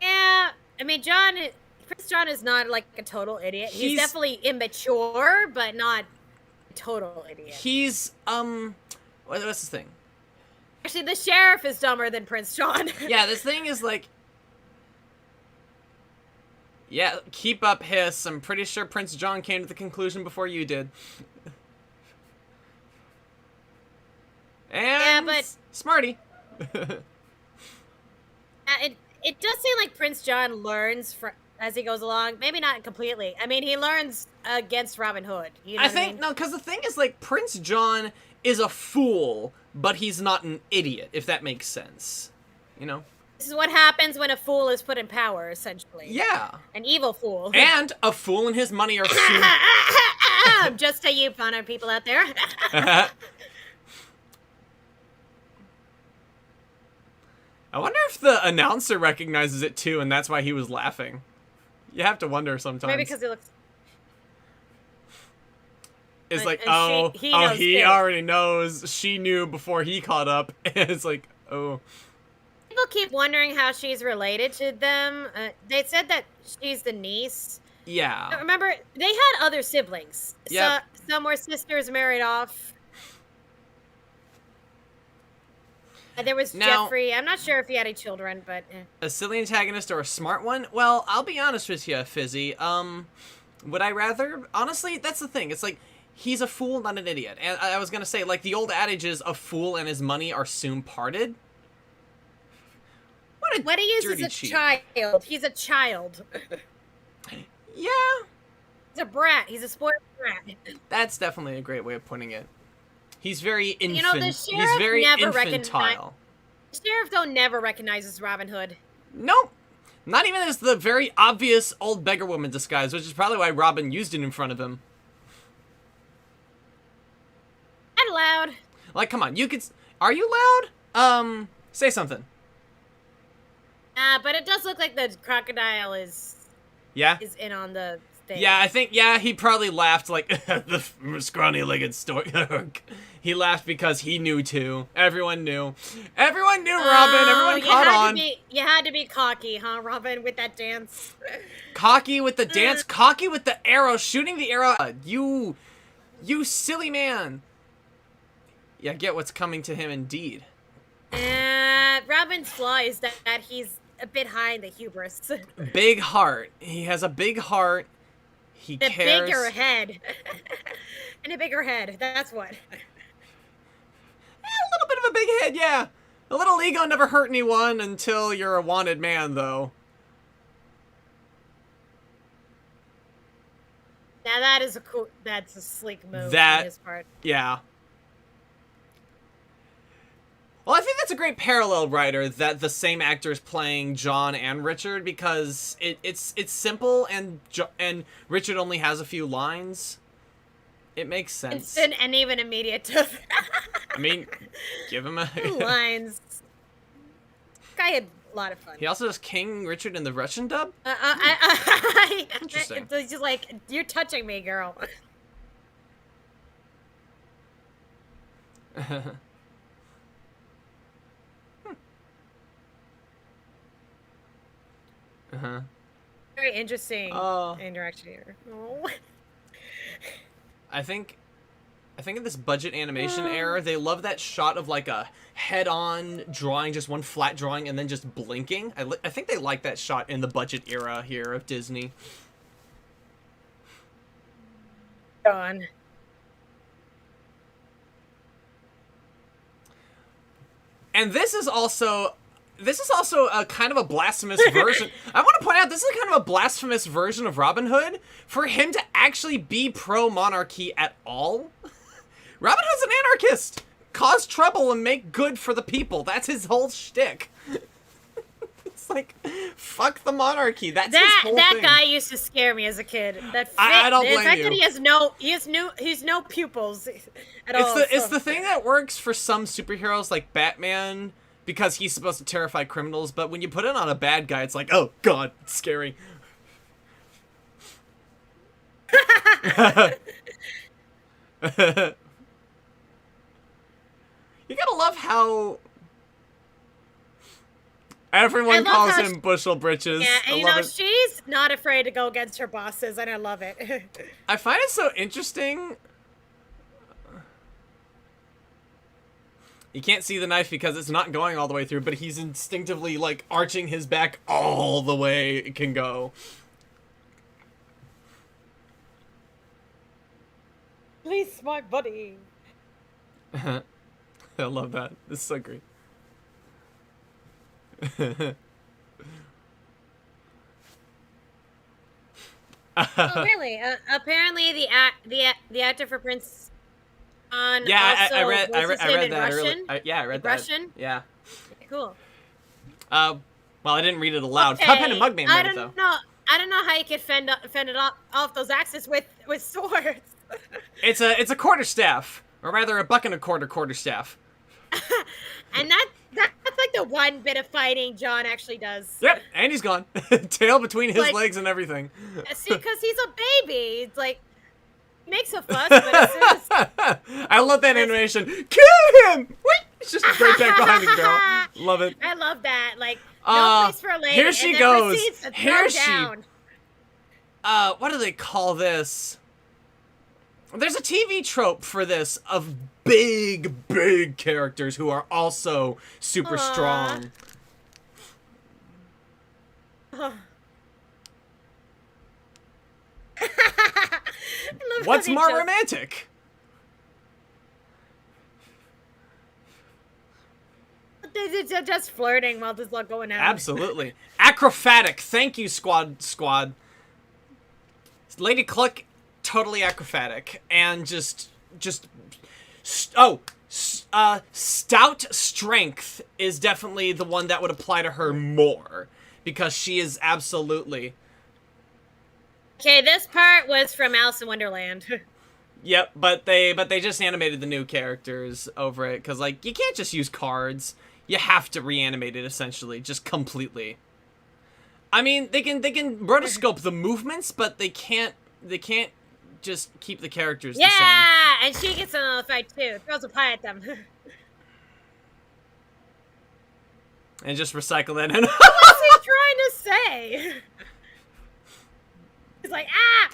Yeah, I mean, Prince John is not like a total idiot. He's definitely immature, but not a total idiot. He's what's this thing? Actually, the sheriff is dumber than Prince John. Yeah, this thing is like. Yeah, keep up, Hiss. I'm pretty sure Prince John came to the conclusion before you did. And yeah, but Smarty. It does seem like Prince John learns as he goes along. Maybe not completely. I mean, he learns against Robin Hood. You know no, because the thing is, like, Prince John is a fool, but he's not an idiot, if that makes sense. You know? This is what happens when a fool is put in power, essentially. Yeah. An evil fool. And a fool and his money are soon... Just to you funner people out there. I wonder if the announcer recognizes it too, and that's why he was laughing. You have to wonder sometimes. Maybe because he looks. It's like, he already knows. She knew before he caught up. It's like, oh. People keep wondering how she's related to them. They said that she's the niece. Yeah. Remember, they had other siblings. Yep. Some were sisters married off. And there was Jeffrey. I'm not sure if he had any children, but... A silly antagonist or a smart one? Well, I'll be honest with you, Fizzy. Would I rather... Honestly, that's the thing. It's like, he's a fool, not an idiot. And I was gonna say, like, the old adage is, a fool and his money are soon parted. What he is a child. He's a child. Yeah. He's a brat. He's a spoiled brat. That's definitely a great way of putting it. He's very the sheriff he's very infantile. The sheriff, though, never recognizes Robin Hood. Nope. Not even as the very obvious old beggar woman disguise, which is probably why Robin used it in front of him. Not loud. Like, come on, you could... Are you loud? Say something. But it does look like the crocodile is in on the thing. Yeah, I think, he probably laughed like, the scrawny-legged stork. He laughed because he knew too. Everyone knew. Everyone knew Robin. Everyone caught on. You had to be cocky, huh, Robin, with that dance? Cocky with the dance, cocky with the arrow, shooting the arrow. You silly man. Yeah, get what's coming to him indeed. Robin's flaw is that he's a bit high in the hubris. Big heart. He has a big heart. He cares. A bigger head. And a bigger head. That's what. A little bit of a big head, yeah. A little ego never hurt anyone until you're a wanted man, though. Now that's a sleek move on his part. Yeah. Well, I think that's a great parallel, writer, that the same actor is playing John and Richard, because it's simple and Richard only has a few lines. It makes sense. Instant and even immediate. I mean, give him a... lines. Guy had a lot of fun. He also does King Richard in the Russian dub? Interesting. It's just like, you're touching me, girl. Very interesting interaction here. Oh. I think in this budget animation era, they love that shot of like a head-on drawing, just one flat drawing, and then just blinking. I think they like that shot in the budget era here of Disney. Gone. And this is also a kind of a blasphemous version. I want to point out, this is kind of a blasphemous version of Robin Hood. For him to actually be pro-monarchy at all. Robin Hood's an anarchist. Cause trouble and make good for the people. That's his whole shtick. It's like, fuck the monarchy. That's his whole thing. That guy used to scare me as a kid. I don't blame you. The fact that he's no pupils at all. It's the thing that works for some superheroes like Batman, because he's supposed to terrify criminals, but when you put it on a bad guy, it's like, oh god, it's scary. You gotta love how everyone calls him Bushel Britches. Yeah, and she's not afraid to go against her bosses, and I love it. I find it so interesting. You can't see the knife because it's not going all the way through, but he's instinctively, like, arching his back all the way it can go. Please, my buddy. I love that. This is so great. Oh, really? Apparently, the actor for Prince... I read that Russian? I read that. Russian? Yeah. Okay, cool. Well, I didn't read it aloud. Okay. Cuphead and Mugman read it, though. I don't know how you could fend off those axes with swords. It's a quarterstaff, or rather a buck and a quarterstaff. And that's like the one bit of fighting John actually does. Yep, and he's gone. Tail between his Like- legs and everything. See, because he's a baby. It's like, he makes a fuss, but as soon as... I love that animation. Kill him! Wait! It's just right back behind the girl. Love it. I love that. Like, no place for a lady. Here she and then goes. proceeds to throw Here she- down. What do they call this? There's a TV trope for this of big, big characters who are also super strong. What's more romantic? They're just flirting while this is all going on. Absolutely. Acrobatic. Thank you, squad. Lady Cluck, totally acrobatic. And stout strength is definitely the one that would apply to her more. Because she is absolutely... Okay, this part was from Alice in Wonderland. Yep, but they just animated the new characters over it. Because, like, you can't just use cards. You have to reanimate it, essentially. Just completely. I mean, they can rotoscope the movements, but they can't just keep the characters the same. Yeah, and she gets in the fight too. Throws a pie at them. And just recycle that in. What's he trying to say? He's like,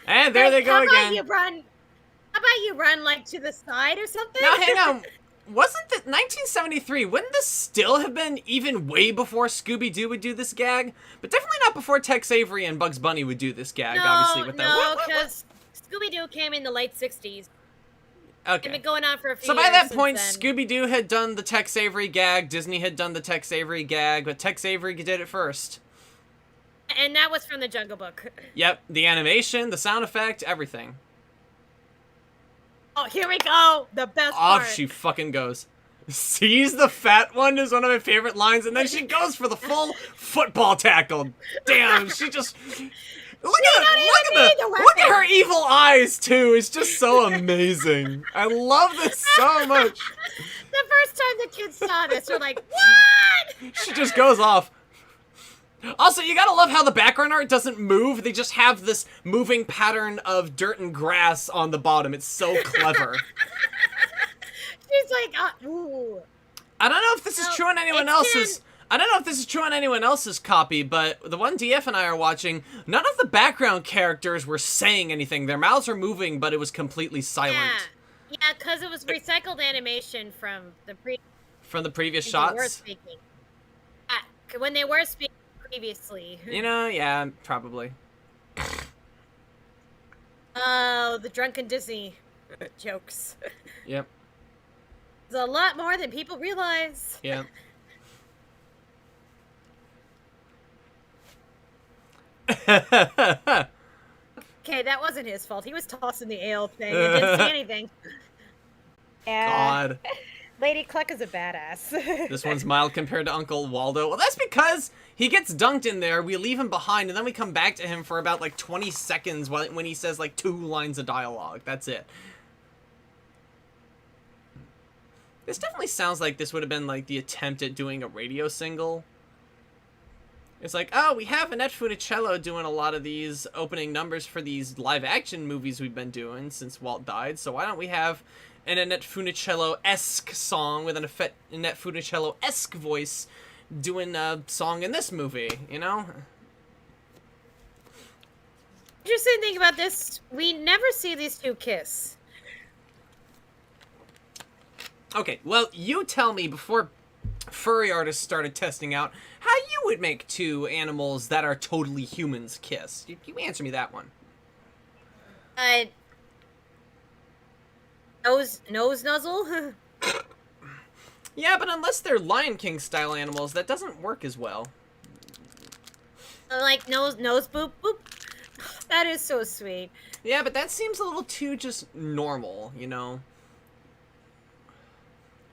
And there they go how again. How about you run, like, to the side or something? Now, hang on. Wasn't it 1973? Wouldn't this still have been even way before Scooby-Doo would do this gag? But definitely not before Tex Avery and Bugs Bunny would do this gag, obviously. With No, because Scooby-Doo came in the late 60s. Okay. It's been going on for a few So years by that since point, then. Scooby-Doo had done the Tex Avery gag, Disney had done the Tex Avery gag, but Tex Avery did it first. And that was from the Jungle Book. Yep, the animation, the sound effect, everything. Oh, here we go! The best part. Off she fucking goes. Sees the fat one is one of my favorite lines, and then she goes for the full football tackle. Damn, she just... Look at her evil eyes, too. It's just so amazing. I love this so much. The first time the kids saw this, they're like, what? She just goes off. Also, you gotta love how the background art doesn't move. They just have this moving pattern of dirt and grass on the bottom. It's so clever. She's like, ooh. I don't know if this is true on anyone else's... I don't know if this is true on anyone else's copy, but the one DF and I are watching, none of the background characters were saying anything. Their mouths were moving, but it was completely silent. Yeah, because it was recycled animation from the previous They shots? were speaking. When they were speaking previously. You know, yeah, probably. Oh, the drunken Disney jokes. Yep. There's a lot more than people realize. Yeah. Okay, that wasn't his fault. He was tossing the ale thing and didn't see anything. Yeah. God. Lady Cluck is a badass. This one's mild compared to Uncle Waldo. Well, that's because he gets dunked in there, we leave him behind, and then we come back to him for about, like, 20 seconds when he says, like, 2 lines of dialogue. That's it. This definitely sounds like this would have been, like, the attempt at doing a radio single. It's like, oh, we have Annette Funicello doing a lot of these opening numbers for these live-action movies we've been doing since Walt died, so why don't we have an Annette Funicello-esque song with an Annette Funicello-esque voice doing a song in this movie, you know? Interesting thing about this, we never see these two kiss. Okay, well, you tell me before furry artists started testing out how you would make 2 animals that are totally humans kiss. You answer me that one. Nose nuzzle? Yeah, but unless they're Lion King style animals, that doesn't work as well. Like nose boop boop. That is so sweet. Yeah, but that seems a little too just normal, you know?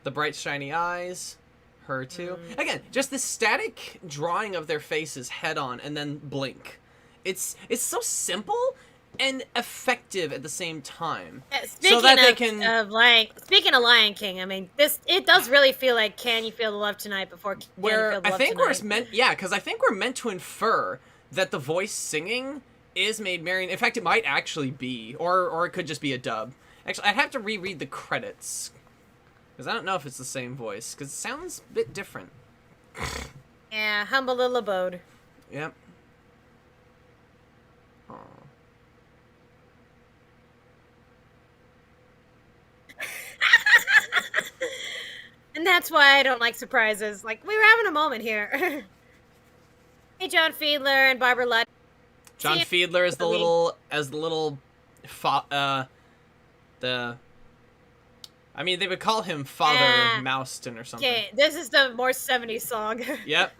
The bright shiny eyes, her too. Again, just the static drawing of their faces head on and then blink. It's so simple, and effective at the same time. Speaking so that they can speaking of Lion King, I mean, it does really feel like Can You Feel the Love Tonight before Can You Feel the Love Tonight. Because I think we're meant to infer that the voice singing is Maid Marian. In fact, it might actually be, or it could just be a dub. Actually, I'd have to reread the credits because I don't know if it's the same voice because it sounds a bit different. Yeah, humble little abode. Yep. Aww. And that's why I don't like surprises. Like, we were having a moment here. Hey, John Fiedler and Barbara Lutt. John Fiedler is the little I mean, they would call him Father Mouston or something. Okay, this is the more 70s song. Yep.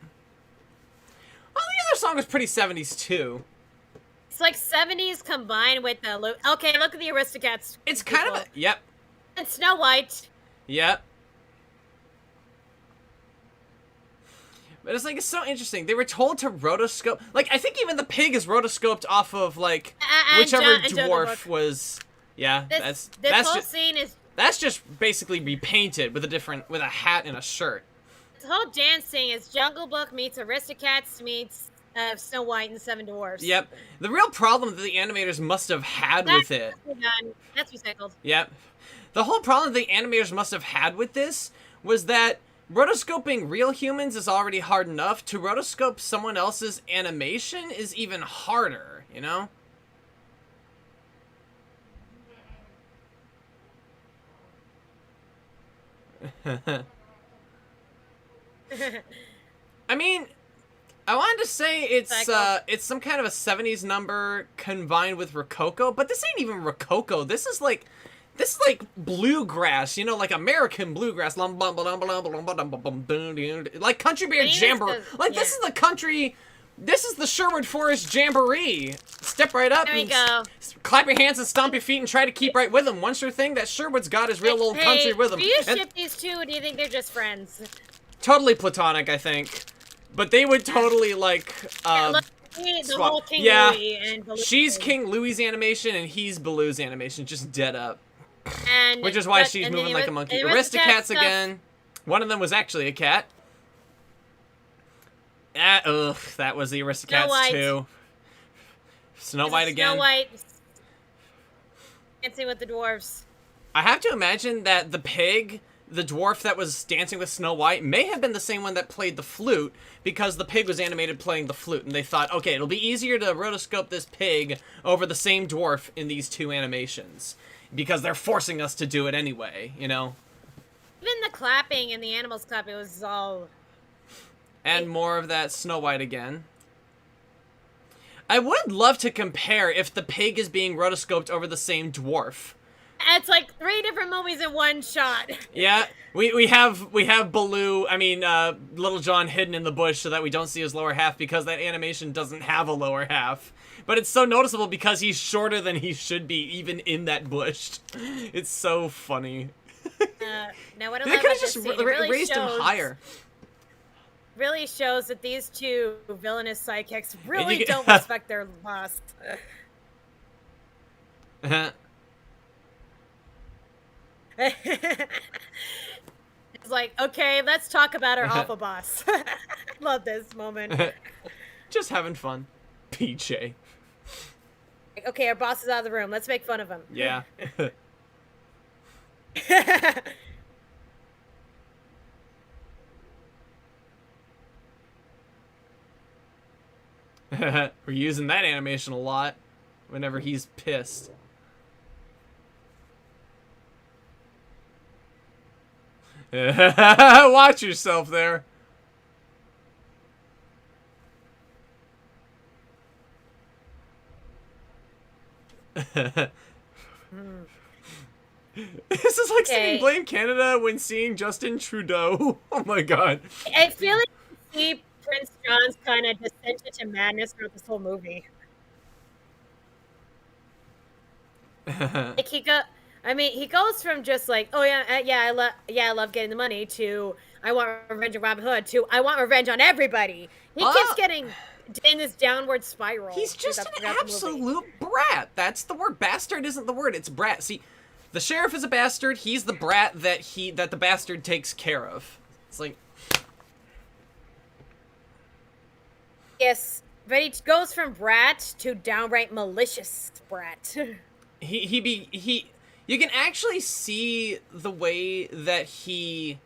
Well, the other song was pretty 70s too. It's like 70s combined with the... Okay, look at the Aristocats. It's kind of a... Yep. And Snow White. Yep. But it's like, it's so interesting. They were told to rotoscope... Like, I think even the pig is rotoscoped off of, like, whichever dwarf was... Yeah, this that's whole just, scene is... That's just basically repainted with a hat and a shirt. The whole dance scene is Jungle Book meets Aristocats meets Snow White and the Seven Dwarfs. Yep. The real problem that the animators must have had with it... That's recycled. Yep. The whole problem the animators must have had with this was that rotoscoping real humans is already hard enough. To rotoscope someone else's animation is even harder, you know? I mean, I wanted to say it's some kind of a 70s number combined with Rococo, but this ain't even Rococo. This is like bluegrass, you know, like American bluegrass. Like Country Bear Jamboree. This is the country. This is the Sherwood Forest Jamboree. Step right up and clap your hands and stomp your feet and try to keep right with them. One sure thing that Sherwood's got is real old country rhythm. Do you ship these two, or do you think they're just friends? Totally platonic, I think. But they would totally, like, the whole King Louis and Baloo's. She's King Louis' animation, and he's Baloo's animation, just dead up. And which is why she's moving like a monkey. Aristocats again. One of them was actually a cat. That was the Aristocats too. Snow White again. Snow White dancing with the dwarves. I have to imagine that the pig, the dwarf that was dancing with Snow White, may have been the same one that played the flute, because the pig was animated playing the flute, and they thought, okay, it'll be easier to rotoscope this pig over the same dwarf in these two animations, because they're forcing us to do it anyway, you know? Even the clapping and the animals clapping was all... And more of that Snow White again. I would love to compare if the pig is being rotoscoped over the same dwarf. It's like 3 different movies in one shot. Yeah, we have Baloo, Little John hidden in the bush so that we don't see his lower half because that animation doesn't have a lower half. But it's so noticeable because he's shorter than he should be even in that bush. It's so funny. Now what I love about this scene, it really raised him higher. Really shows that these two villainous sidekicks really don't respect their boss. It's like, okay, let's talk about our alpha boss. Love this moment. Just having fun. PJ. Okay, our boss is out of the room. Let's make fun of him. Yeah. We're using that animation a lot whenever he's pissed. Watch yourself there. This is like singing Blame Canada when seeing Justin Trudeau. Oh my god. I feel like you see Prince John's kind of descent into madness throughout this whole movie. Like he goes from just like, oh I love getting the money, to I want revenge on Robin Hood, to I want revenge on everybody. He keeps getting in this downward spiral. He's just because I an forgot the movie. absolute brat. That's the word. Bastard isn't the word. It's brat. See, the sheriff is a bastard. He's the brat that the bastard takes care of. It's like, Yes, but he goes from brat to downright malicious brat. you can actually see the way that he.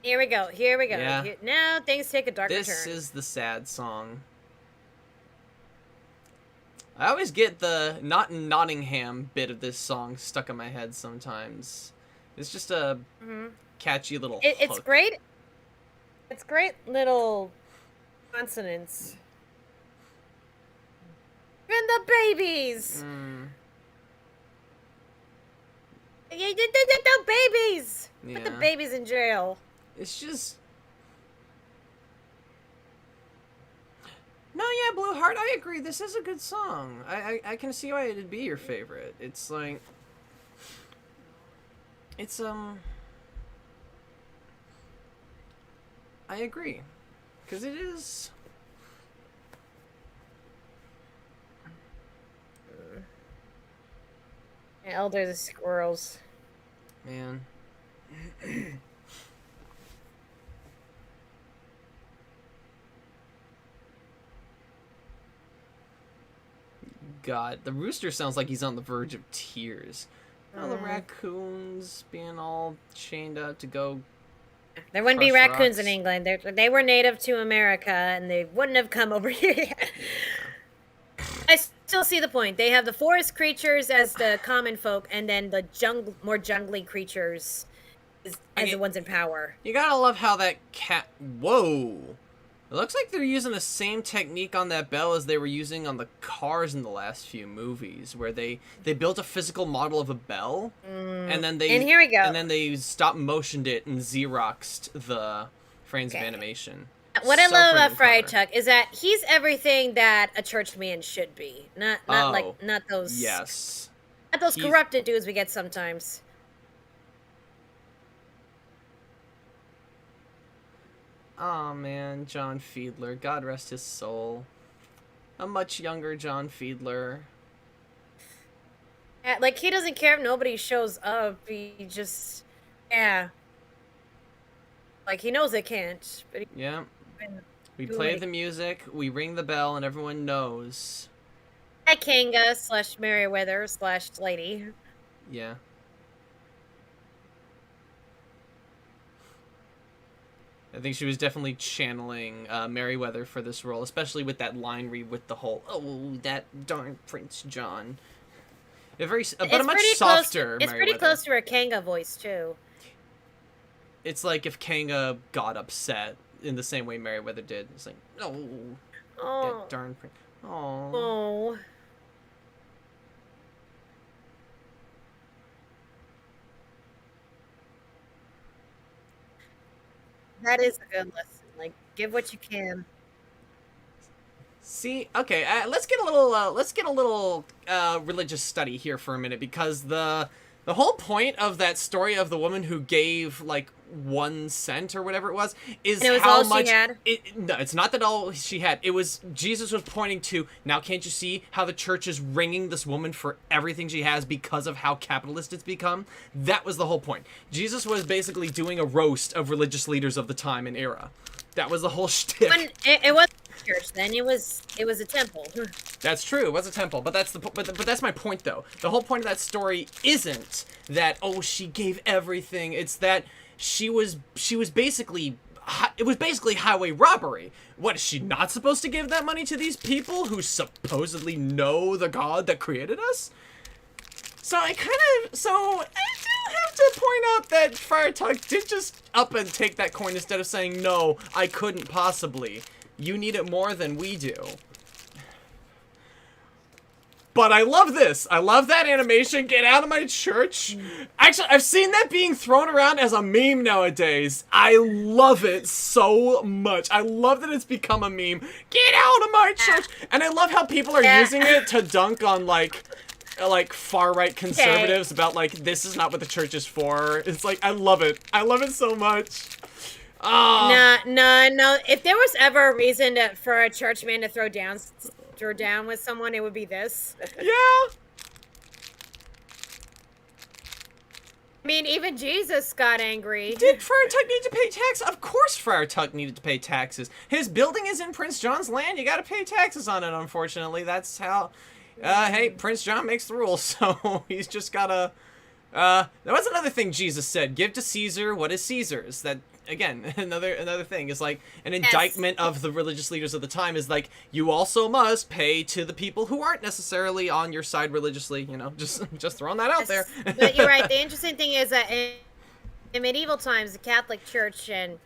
Here we go. Yeah. Now things take a darker turn. This is the sad song. I always get the not in Nottingham bit of this song stuck in my head sometimes. It's just a catchy little It's hook. great. It's great little consonants. And the babies. Yeah, no babies. Put the Yeah. babies in jail. It's just... No, yeah, Blue Heart, I agree. This is a good song. I can see why it'd be your favorite. It's like... It's, I agree. Because it is... Elder the squirrels. Man. God, the rooster sounds like he's on the verge of tears. Oh, the raccoons being all chained up to go. There wouldn't be Crush raccoons rocks. in England. They were native to America, and they wouldn't have come over here. I still see the point. They have the forest creatures as the common folk, and then the more jungly creatures as the ones in power. You gotta love how that cat. Whoa! It looks like they're using the same technique on that bell as they were using on the cars in the last few movies, where they built a physical model of a bell, and then they And here we go. and then they stop motioned it and Xeroxed the frames of Okay. animation. What I So love about friggin' Friar clever. Tuck is that he's everything that a churchman should be. Not Oh, not those Yes. not those He's- corrupted dudes we get sometimes. Oh man, John Fiedler. God rest his soul. A much younger John Fiedler. Yeah, like he doesn't care if nobody shows up. He just like he knows they can't. But he, Yeah. We Do play it. the music, we ring the bell, and everyone knows. Hi, Kanga / Merriweather / Lady. Yeah. I think she was definitely channeling Merriweather for this role, especially with that line read with the whole "Oh, that darn Prince John." But a much softer. It's pretty Merriweather. close to her Kanga voice too. It's like if Kanga got upset in the same way Merriweather did. It's like, "Oh, Oh, that darn Prince." Oh. oh. That is a good lesson. Like, give what you can. See, okay, let's get a little religious study here for a minute, because the whole point of that story of the woman who gave like 1 cent or whatever it was is And it was how all she much had? No, it's not that all she had. It was Jesus was pointing to, now can't you see how the church is ringing this woman for everything she has because of how capitalist it's become? That was the whole point. Jesus was basically doing a roast of religious leaders of the time and era. That was the whole shtick. When it wasn't a church then, it was a temple. That's true. It was a temple, but but that's my point though. The whole point of that story isn't that she gave everything. It's that she was basically it was basically highway robbery. What, is she not supposed to give that money to these people who supposedly know the God that created us? So I do have to point out that Friar Tuck did just up and take that coin instead of saying, no, I couldn't possibly. You need it more than we do. But I love this. I love that animation. Get out of my church. Actually, I've seen that being thrown around as a meme nowadays. I love it so much. I love that it's become a meme. Get out of my church. And I love how people are using it to dunk on like far-right conservatives about like, this is not what the church is for. It's like, I love it. I love it so much. Oh, No, no, no. If there was ever a reason for a churchman to throw down with someone, it would be this. yeah. I mean, even Jesus got angry. Did Friar Tuck need to pay tax? Of course Friar Tuck needed to pay taxes. His building is in Prince John's land. You gotta pay taxes on it, unfortunately. That's how... hey, Prince John makes the rules, so he's just gotta... that was another thing Jesus said. Give to Caesar what is Caesar's. That, again, another thing is like an indictment of the religious leaders of the time is like, you also must pay to the people who aren't necessarily on your side religiously, you know, just throwing that out there. But you're right. The interesting thing is that in medieval times, the Catholic Church and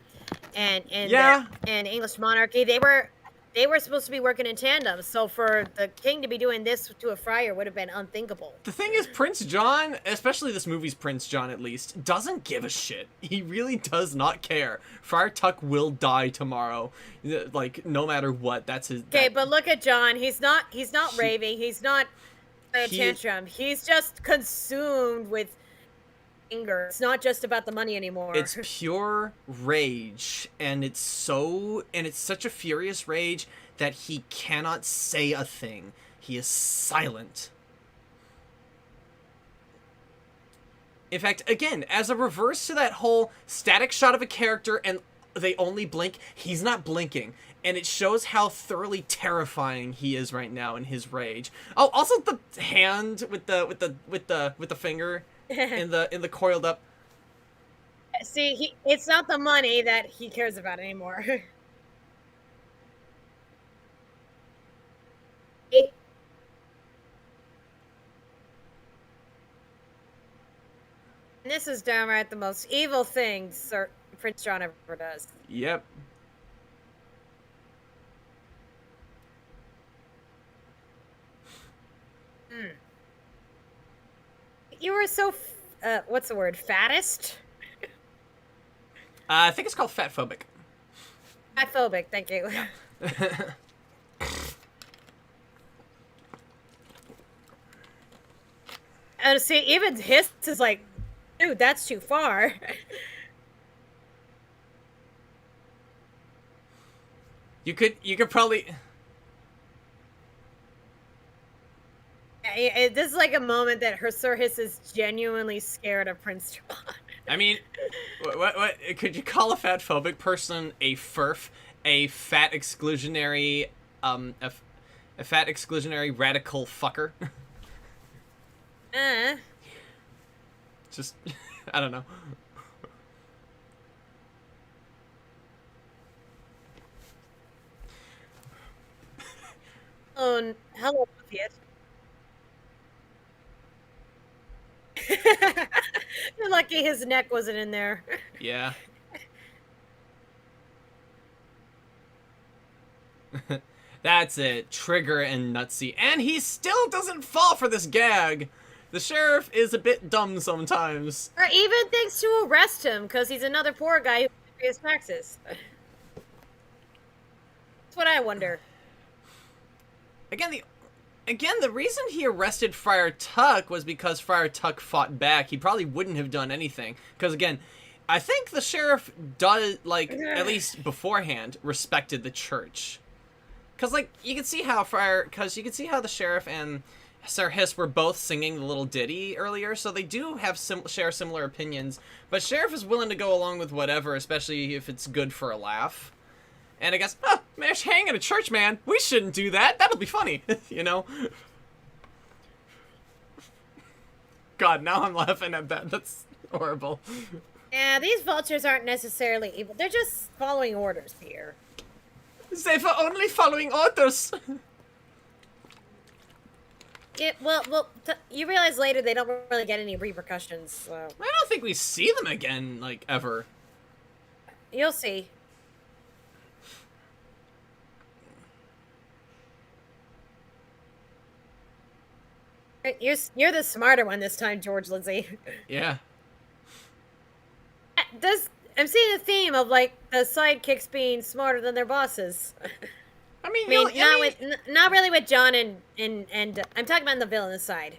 English monarchy, they were supposed to be working in tandem. So for the king to be doing this to a friar would have been unthinkable. The thing is, Prince John, especially this movie's Prince John at least, doesn't give a shit. He really does not care. Friar Tuck will die tomorrow. Like, no matter what, that's his... Okay, but look at John. He's not raving. He's not a tantrum. He's just consumed with anger. It's not just about the money anymore. It's pure rage, and it's such a furious rage that he cannot say a thing. He is silent. In fact, again, as a reverse to that whole static shot of a character and they only blink, he's not blinking. And it shows how thoroughly terrifying he is right now in his rage. Oh, also the hand with the finger in the coiled up. See, it's not the money that he cares about anymore. And this is downright the most evil thing Sir Prince John ever does. Yep. You were so, what's the word, fattest? I think it's called fatphobic. Fatphobic, thank you. And see, even his is like, dude, that's too far. You could probably... This is like a moment that Sir Hiss is genuinely scared of Prince John. I mean, what could you call a fatphobic person a FERF, a fat exclusionary, a fat exclusionary radical fucker? Just, I don't know. Oh, hello, Soviet. You're lucky his neck wasn't in there. Yeah. That's it. Trigger and Nutsy. And he still doesn't fall for this gag. The sheriff is a bit dumb sometimes. Or even thinks to arrest him because he's another poor guy who pays taxes. That's what I wonder. Again, the reason he arrested Friar Tuck was because Friar Tuck fought back. He probably wouldn't have done anything. Because, again, I think the sheriff does, like, at least beforehand, respected the church. Because, like, you can see how the sheriff and Sir Hiss were both singing the little ditty earlier, so they do have share similar opinions. But sheriff is willing to go along with whatever, especially if it's good for a laugh. And I guess, Mash hang at a church, man. We shouldn't do that. That'll be funny, you know? God, now I'm laughing at that. That's horrible. Yeah, these vultures aren't necessarily evil. They're just following orders here. They were only following orders. You realize later they don't really get any repercussions, so... I don't think we see them again, like, ever. You'll see. You're the smarter one this time, George Lindsay. Yeah. I'm seeing a theme of like the sidekicks being smarter than their bosses. I mean, not really with John and I'm talking about on the villainous side.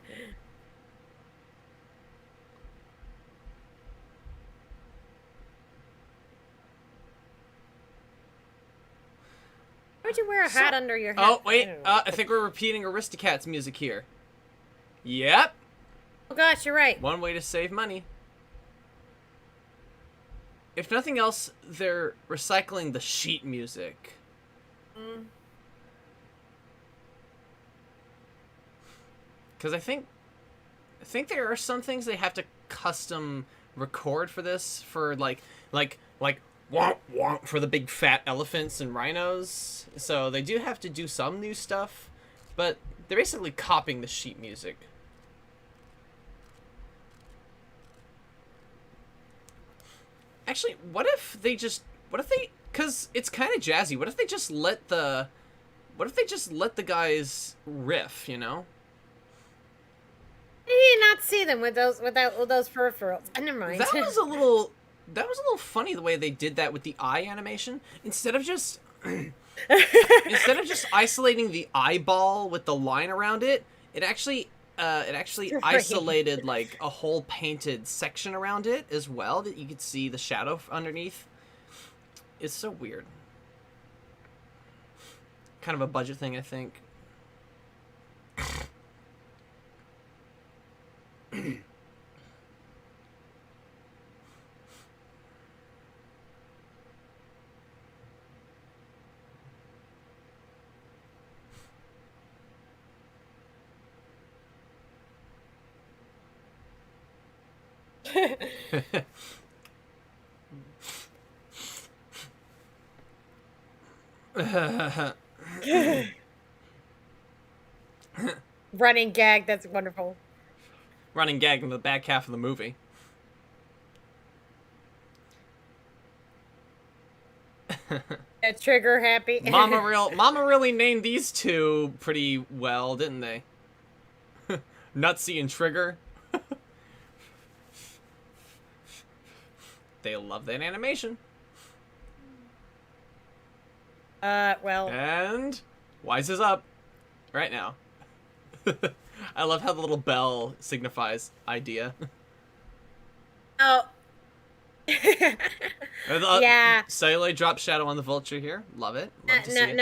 would you wear a hat under your hat? Oh, wait. I think we're repeating Aristocats music here. Yep. Oh, gosh, you're right. One way to save money. If nothing else, they're recycling the sheet music. Because I think there are some things they have to custom record for this, for like womp womp for the big fat elephants and rhinos. So they do have to do some new stuff, but they're basically copying the sheet music. Actually, what if they, cause it's kind of jazzy. What if they just let the guys riff, you know? I did not see them with those peripherals. Never mind. That was a little funny the way they did that with the eye animation. Instead of just isolating the eyeball with the line around it, it actually isolated like a whole painted section around it as well, that you could see the shadow underneath. It's so weird. Kind of a budget thing, I think. Running gag, that's wonderful. Running gag in the back half of the movie. Trigger happy. Mama really named these two pretty well, didn't they? Nutsy and Trigger. They love that animation. Well. And Wise is up right now. I love how the little bell signifies idea. Oh. Yeah. Celluloid drop shadow on the vulture here. Love it. Love to see it.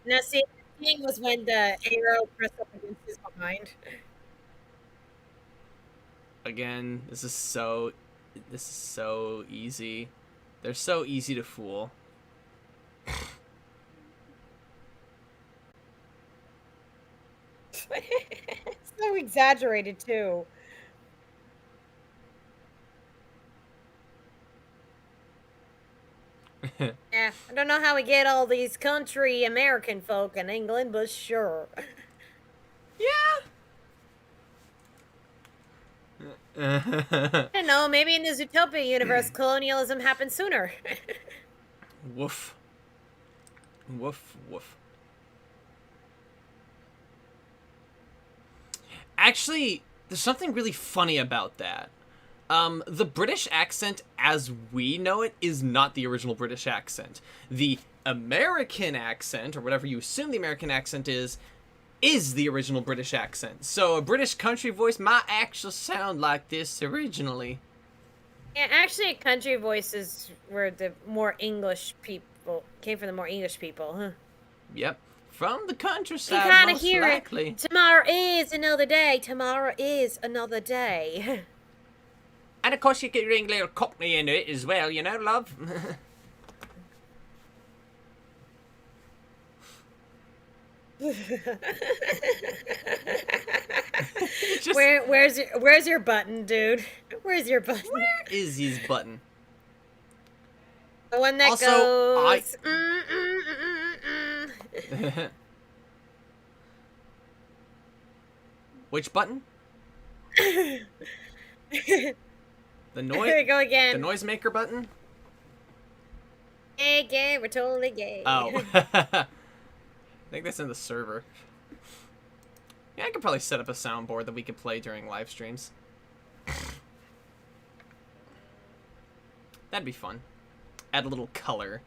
No, see, the thing was when the arrow pressed up against his behind. Again, this is so easy. They're so easy to fool. So exaggerated too. Yeah, I don't know how we get all these country American folk in England, but sure. Yeah. I don't know, maybe in the Zootopia universe, colonialism happened sooner. Woof. Woof, woof. Actually, there's something really funny about that. The British accent as we know it is not the original British accent. The American accent, or whatever you assume the American accent is the original British accent. So a British country voice might actually sound like this originally. Yeah, actually, country voices were the more English people, came from the more English people, huh? Yep. From the countryside, you kind of most hear likely. It. Tomorrow is another day. Tomorrow is another day. And of course you get your English little cockney into it as well, you know, love. Just, where's your button, dude? Where's your button? Where is his button? The one that also, goes. Which button? The noise. Here we go again. The noisemaker button. Hey, gay, we're totally gay. Oh. I think that's in the server. Yeah, I could probably set up a soundboard that we could play during live streams. That'd be fun. Add a little color.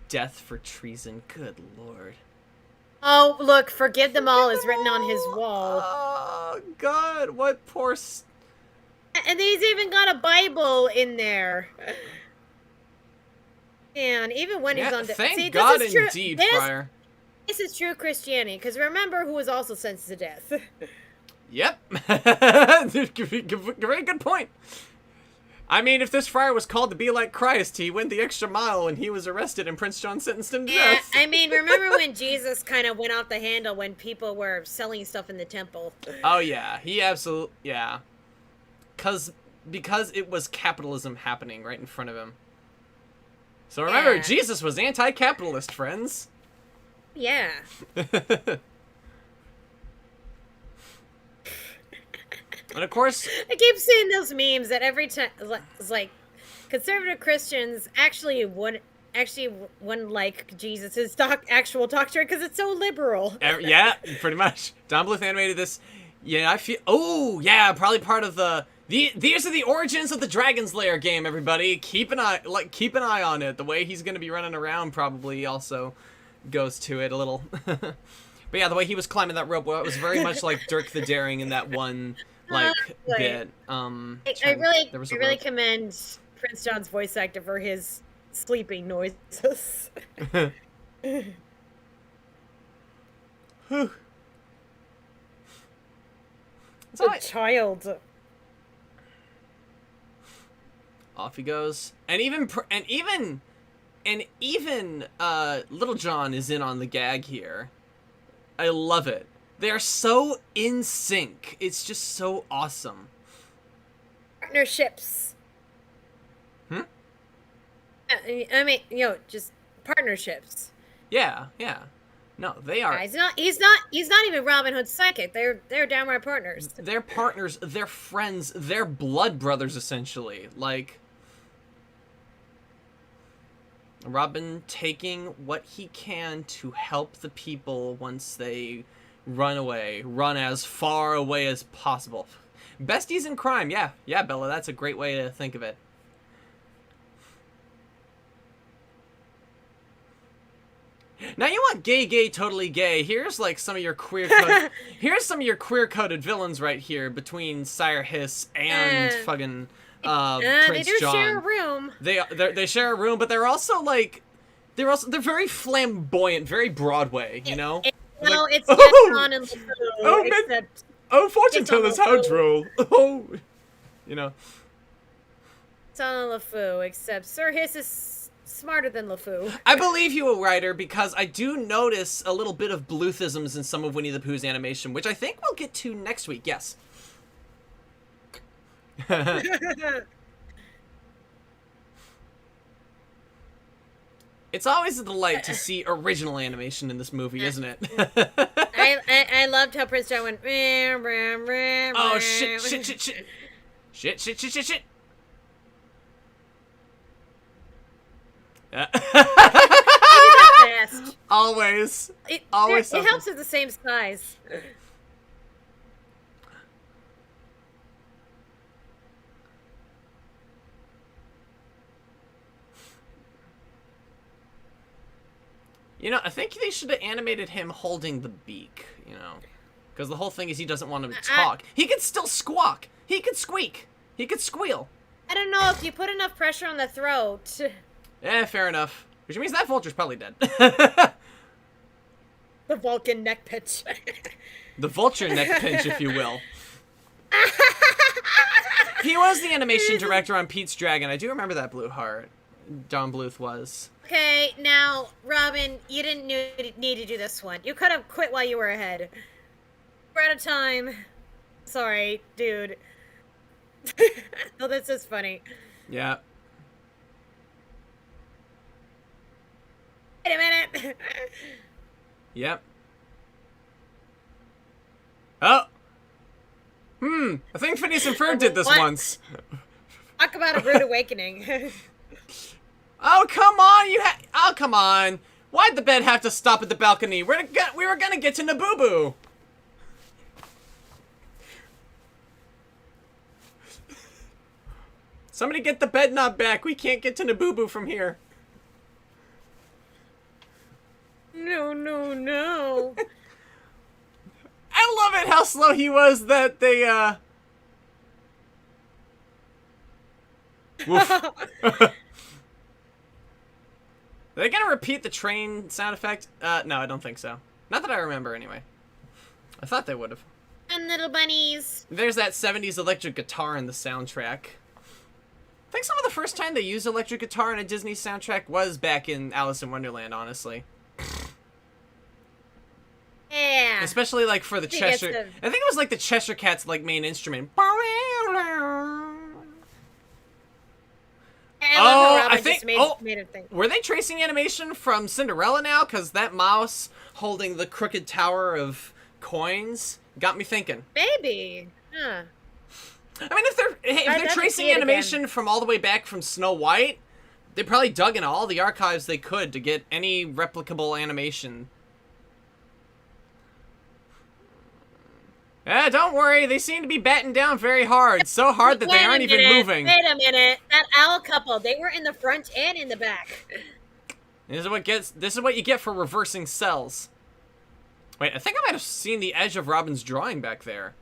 Death for treason. Good lord. Oh, look, forgive them all is written on his wall. Oh, God. What poor... And he's even got a Bible in there. And even when he's on... Thank God indeed, Friar. This is true Christianity, because remember who was also sentenced to death. Yep. Very good point. I mean, if this friar was called to be like Christ, he went the extra mile when he was arrested and Prince John sentenced him to death. I mean, remember when Jesus kind of went off the handle when people were selling stuff in the temple? Oh, yeah. He absolutely... Yeah. Because it was capitalism happening right in front of him. So remember, Jesus was anti-capitalist, friends. Yeah. And of course... I keep seeing those memes that every time... It's like, conservative Christians actually wouldn't like Jesus' actual doctrine because it's so liberal. Yeah, pretty much. Don Bluth animated this. Yeah, I feel... Oh, yeah, probably part of the... These are the origins of the Dragon's Lair game, everybody. Keep an eye on it. The way he's going to be running around probably also goes to it a little. But yeah, the way he was climbing that rope, well, it was very much like Dirk the Daring in that one bit. I really commend Prince John's voice actor for his sleeping noises. It's a child. Off he goes, and even Little John is in on the gag here. I love it. They are so in sync. It's just so awesome. Partnerships. I mean, just partnerships. Yeah. No, they are. He's not even Robin Hood's psychic. They're downright partners. They're partners. They're friends. They're blood brothers, essentially. Like, Robin taking what he can to help the people once they run away. Run as far away as possible. Besties in crime. Yeah, Bella, that's a great way to think of it. Now you want gay, totally gay. Here's like some of your here's some of your queer-coded villains right here between Sire Hiss and fucking Prince John. They share a room. They share a room, but they're also like they're very flamboyant, very Broadway, you know? It's John and LeFou. Fortune tellers, how droll. Oh, you know. It's on LeFou, except Sir Hiss is smarter than LeFou. I believe you, a writer, because I do notice a little bit of Bluthisms in some of Winnie the Pooh's animation, which I think we'll get to next week. Yes. It's always a delight to see original animation in this movie, isn't it? I loved how Prince John went. Oh shit! Shit! Always. It helps with the same size. You know, I think they should have animated him holding the beak, you know. Because the whole thing is he doesn't want him to talk. He could still squawk. He could squeak. He could squeal. I don't know, if you put enough pressure on the throat. Fair enough. Which means that vulture's probably dead. The Vulcan neck pinch. The vulture neck pinch, if you will. He was the animation director on Pete's Dragon. I do remember that, Blue Heart. Don Bluth was. Okay, now, Robin, you didn't need to do this one. You could have quit while you were ahead. We're out of time. Sorry, dude. Oh, this is funny. Yeah. Wait a minute. Yep. Oh. I think Phineas and Ferb did this once. Talk about a rude awakening. Oh, come on! Oh, come on! Why'd the bed have to stop at the balcony? We were gonna get to Naboo. Somebody get the bed knob back. We can't get to Naboo from here. No. I love it how slow he was that they, Woof. Are they gonna repeat the train sound effect? No, I don't think so. Not that I remember, anyway. I thought they would have. And little bunnies. There's that 70s electric guitar in the soundtrack. I think some of the first time they used electric guitar in a Disney soundtrack was back in Alice in Wonderland, honestly. Yeah. Especially, like, for the Cheshire... I think it was, like, the Cheshire Cat's, like, main instrument. I think... made a thing. Were they tracing animation from Cinderella now? Because that mouse holding the crooked tower of coins got me thinking. Maybe. Huh. I mean, if they're tracing animation from all the way back from Snow White, they probably dug in all the archives they could to get any replicable animation. Don't worry, they seem to be batting down very hard. So hard that they aren't even moving. Wait a minute. That owl couple, they were in the front and in the back. This is what you get for reversing cells. Wait, I think I might have seen the edge of Robin's drawing back there.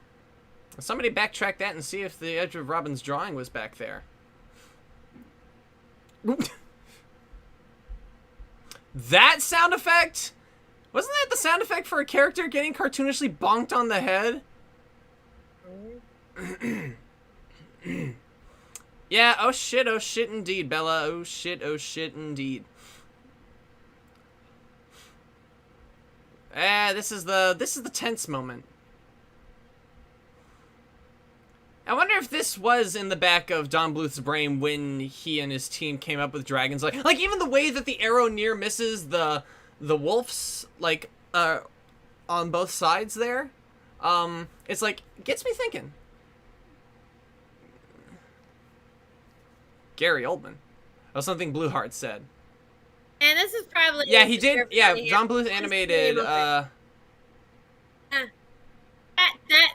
Somebody backtrack that and see if the edge of Robin's drawing was back there. That sound effect? Wasn't that the sound effect for a character getting cartoonishly bonked on the head? Yeah, oh shit indeed, Bella. Oh shit indeed. This is the tense moment. I wonder if this was in the back of Don Bluth's brain when he and his team came up with Dragon's Lair. Like, even the way that the arrow near misses the wolves, like, on both sides there, it's like, gets me thinking. Gary Oldman. Oh, something Blueheart said. And this is probably... Yeah, he did. Yeah, Don Bluth animated,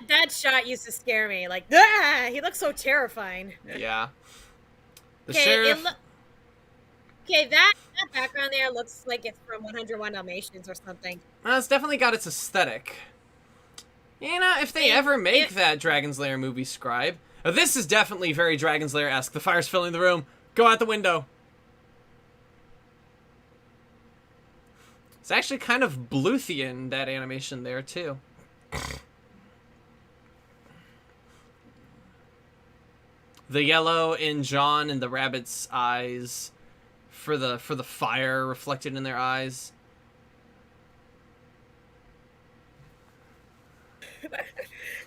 That shot used to scare me. Like, ah, he looks so terrifying. Yeah. The sheriff... Okay, that background there looks like it's from 101 Dalmatians or something. It's definitely got its aesthetic. You know, if they ever make that Dragon's Lair movie, Scribe... this is definitely very Dragon's Lair-esque. The fire's filling the room. Go out the window. It's actually kind of Bluthian, that animation there, too. The yellow in John and the rabbit's eyes for the fire reflected in their eyes.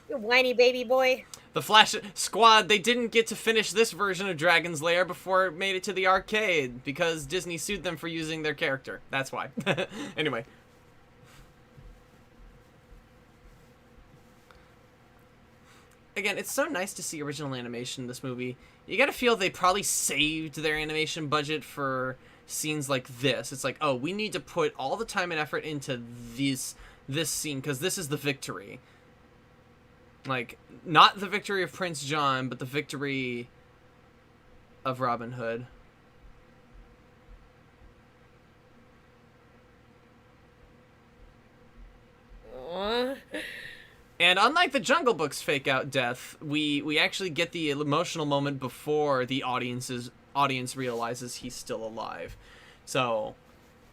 You whiny baby boy. The Flash Squad, they didn't get to finish this version of Dragon's Lair before it made it to the arcade because Disney sued them for using their character. That's why. Anyway. Again, it's so nice to see original animation in this movie. You gotta feel they probably saved their animation budget for scenes like this. It's like, oh, we need to put all the time and effort into this scene because this is the victory. Like, not the victory of Prince John, but the victory of Robin Hood. Aww. And unlike the Jungle Book's fake-out death, we actually get the emotional moment before the audience realizes he's still alive. So,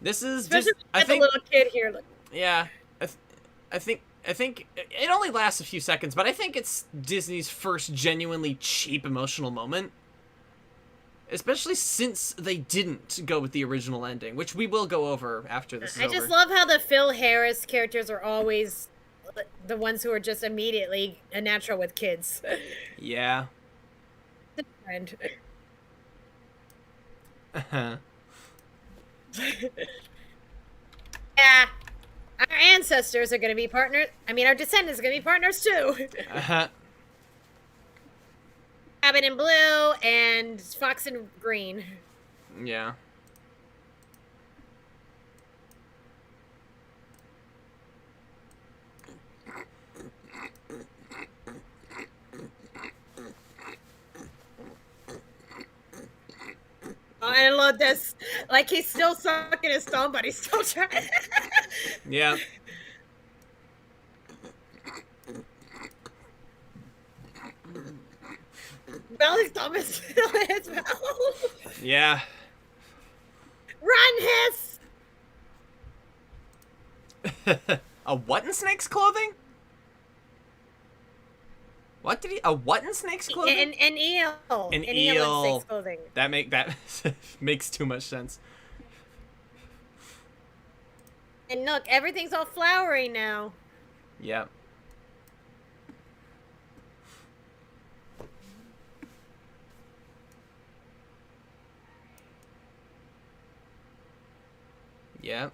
this is just... I think the little kid here. Look. Yeah, I think it only lasts a few seconds, but I think it's Disney's first genuinely cheap emotional moment. Especially since they didn't go with the original ending, which we will go over after this is over. I just love how the Phil Harris characters are always the ones who are just immediately a natural with kids. Yeah. And yeah. Our ancestors are going to be partners. I mean, our descendants are going to be partners, too. Rabbit in blue and fox in green. Yeah. Oh, I love this. Like, he's still sucking his thumb, but he's still trying. Yeah. Well, his thumb is still in his mouth. Yeah. Run, Hiss! A what in Snake's clothing? What did he? A what in Snake's clothing? An eel. An eel in eel. Snake's clothing. That makes too much sense. And look, everything's all flowery now. Yep. Yep.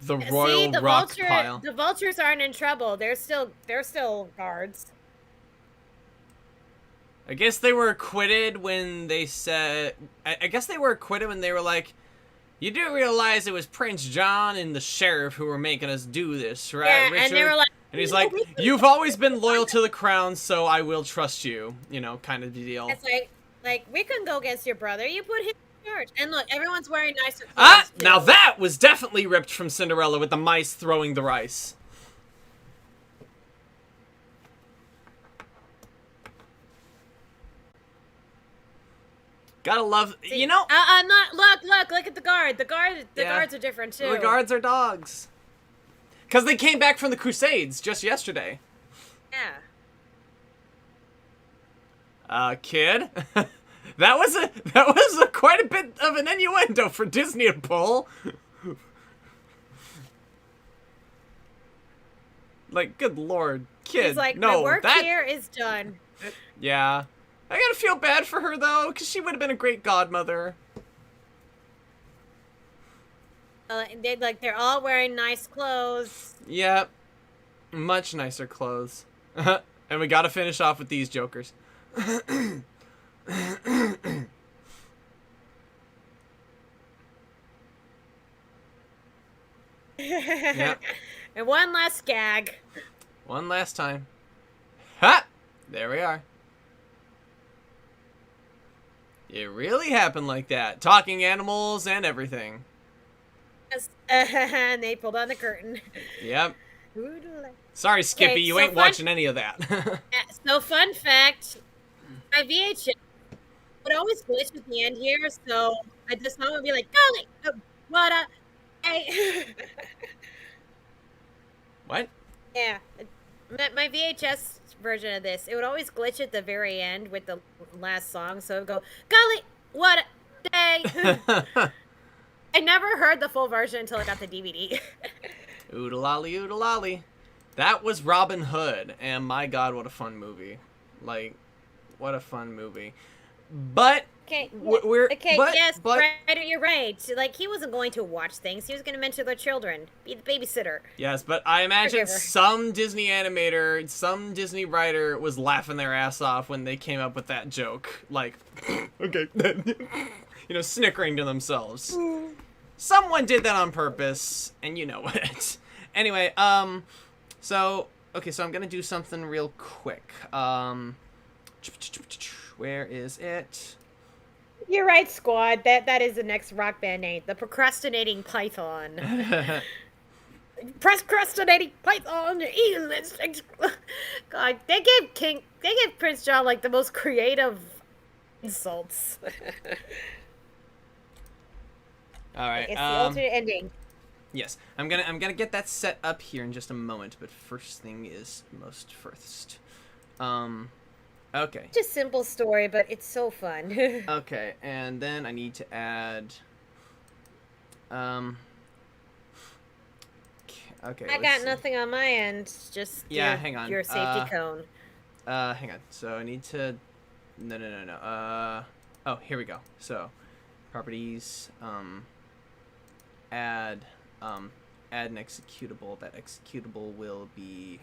The royal rock pile. The vultures aren't in trouble. They're still guards. I guess they were acquitted when they said. I guess they were acquitted when they were like, "You do realize it was Prince John and the sheriff who were making us do this, right, Yeah, Richard?" and they were like, and he's like, "You've always been loyal to the crown, so I will trust you." You know, kind of deal. It's like we couldn't go against your brother. You put him in charge. And look, everyone's wearing nicer clothes. Ah, too. now that was definitely ripped from Cinderella with the mice throwing the rice. Gotta love, you know. Not look at the guard. The guards are different too. The guards are dogs. Cause they came back from the Crusades just yesterday. Yeah. Kid, that was a quite a bit of an innuendo for Disney to pull. Like, good lord, kid. He's like, no, my work here is done. Yeah. I gotta feel bad for her, though, because she would have been a great godmother. They're all wearing nice clothes. Yep. Much nicer clothes. And we gotta finish off with these jokers. Yep. And one last gag. One last time. Ha! There we are. It really happened like that. Talking animals and everything. Yes. And they pulled on the curtain. Yep. Sorry, Skippy, Okay, you so ain't watching any of that. So fun fact, my VHS would always glitch at the end here, so the song would be like, golly, what up, hey. What? Yeah, my VHS version of this, it would always glitch at the very end with the last song, so it would go, golly, what a day. I never heard the full version until I got the DVD. Oodalolly, oodalolly. That was Robin Hood, and my god, what a fun movie. Like, what a fun movie. But, Okay, yes, right, you're right. Like, he wasn't going to watch things. He was going to mentor their children, be the babysitter. Yes, but I imagine Forgiver. some Disney animator, some Disney writer was laughing their ass off when they came up with that joke. Like, okay, you know, snickering to themselves. Someone did that on purpose, and you know it. Anyway, so I'm gonna do something real quick. Where is it? You're right, squad. That is the next rock band name. The Procrastinating Python. Procrastinating Python. God, they gave Prince John like the most creative insults. All right. It's the alternate ending. Yes, I'm gonna get that set up here in just a moment. But first thing is most first. Okay. Just simple story, but it's so fun. Okay, and then I need to add. Okay. I got nothing on my end. Just hang on. Your safety cone. Hang on. So I need to. No. Oh, here we go. So, properties. Add an executable. That executable will be.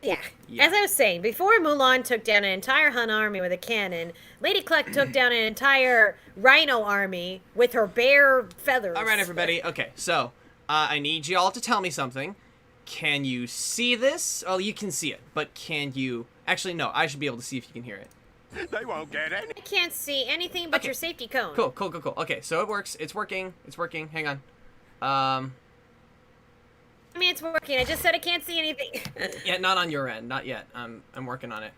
Yeah. As I was saying, before Mulan took down an entire Hun army with a cannon, Lady Cluck took down an entire rhino army with her bare feathers. All right, everybody. Okay, so I need you all to tell me something. Can you see this? Oh, you can see it, but can you... Actually, no, I should be able to see if you can hear it. They won't get any. I can't see anything but Okay. your safety cone. Cool. Okay, so it works. It's working. Hang on. I mean, it's working. I just said I can't see anything. Yeah, not on your end. Not yet. I'm working on it.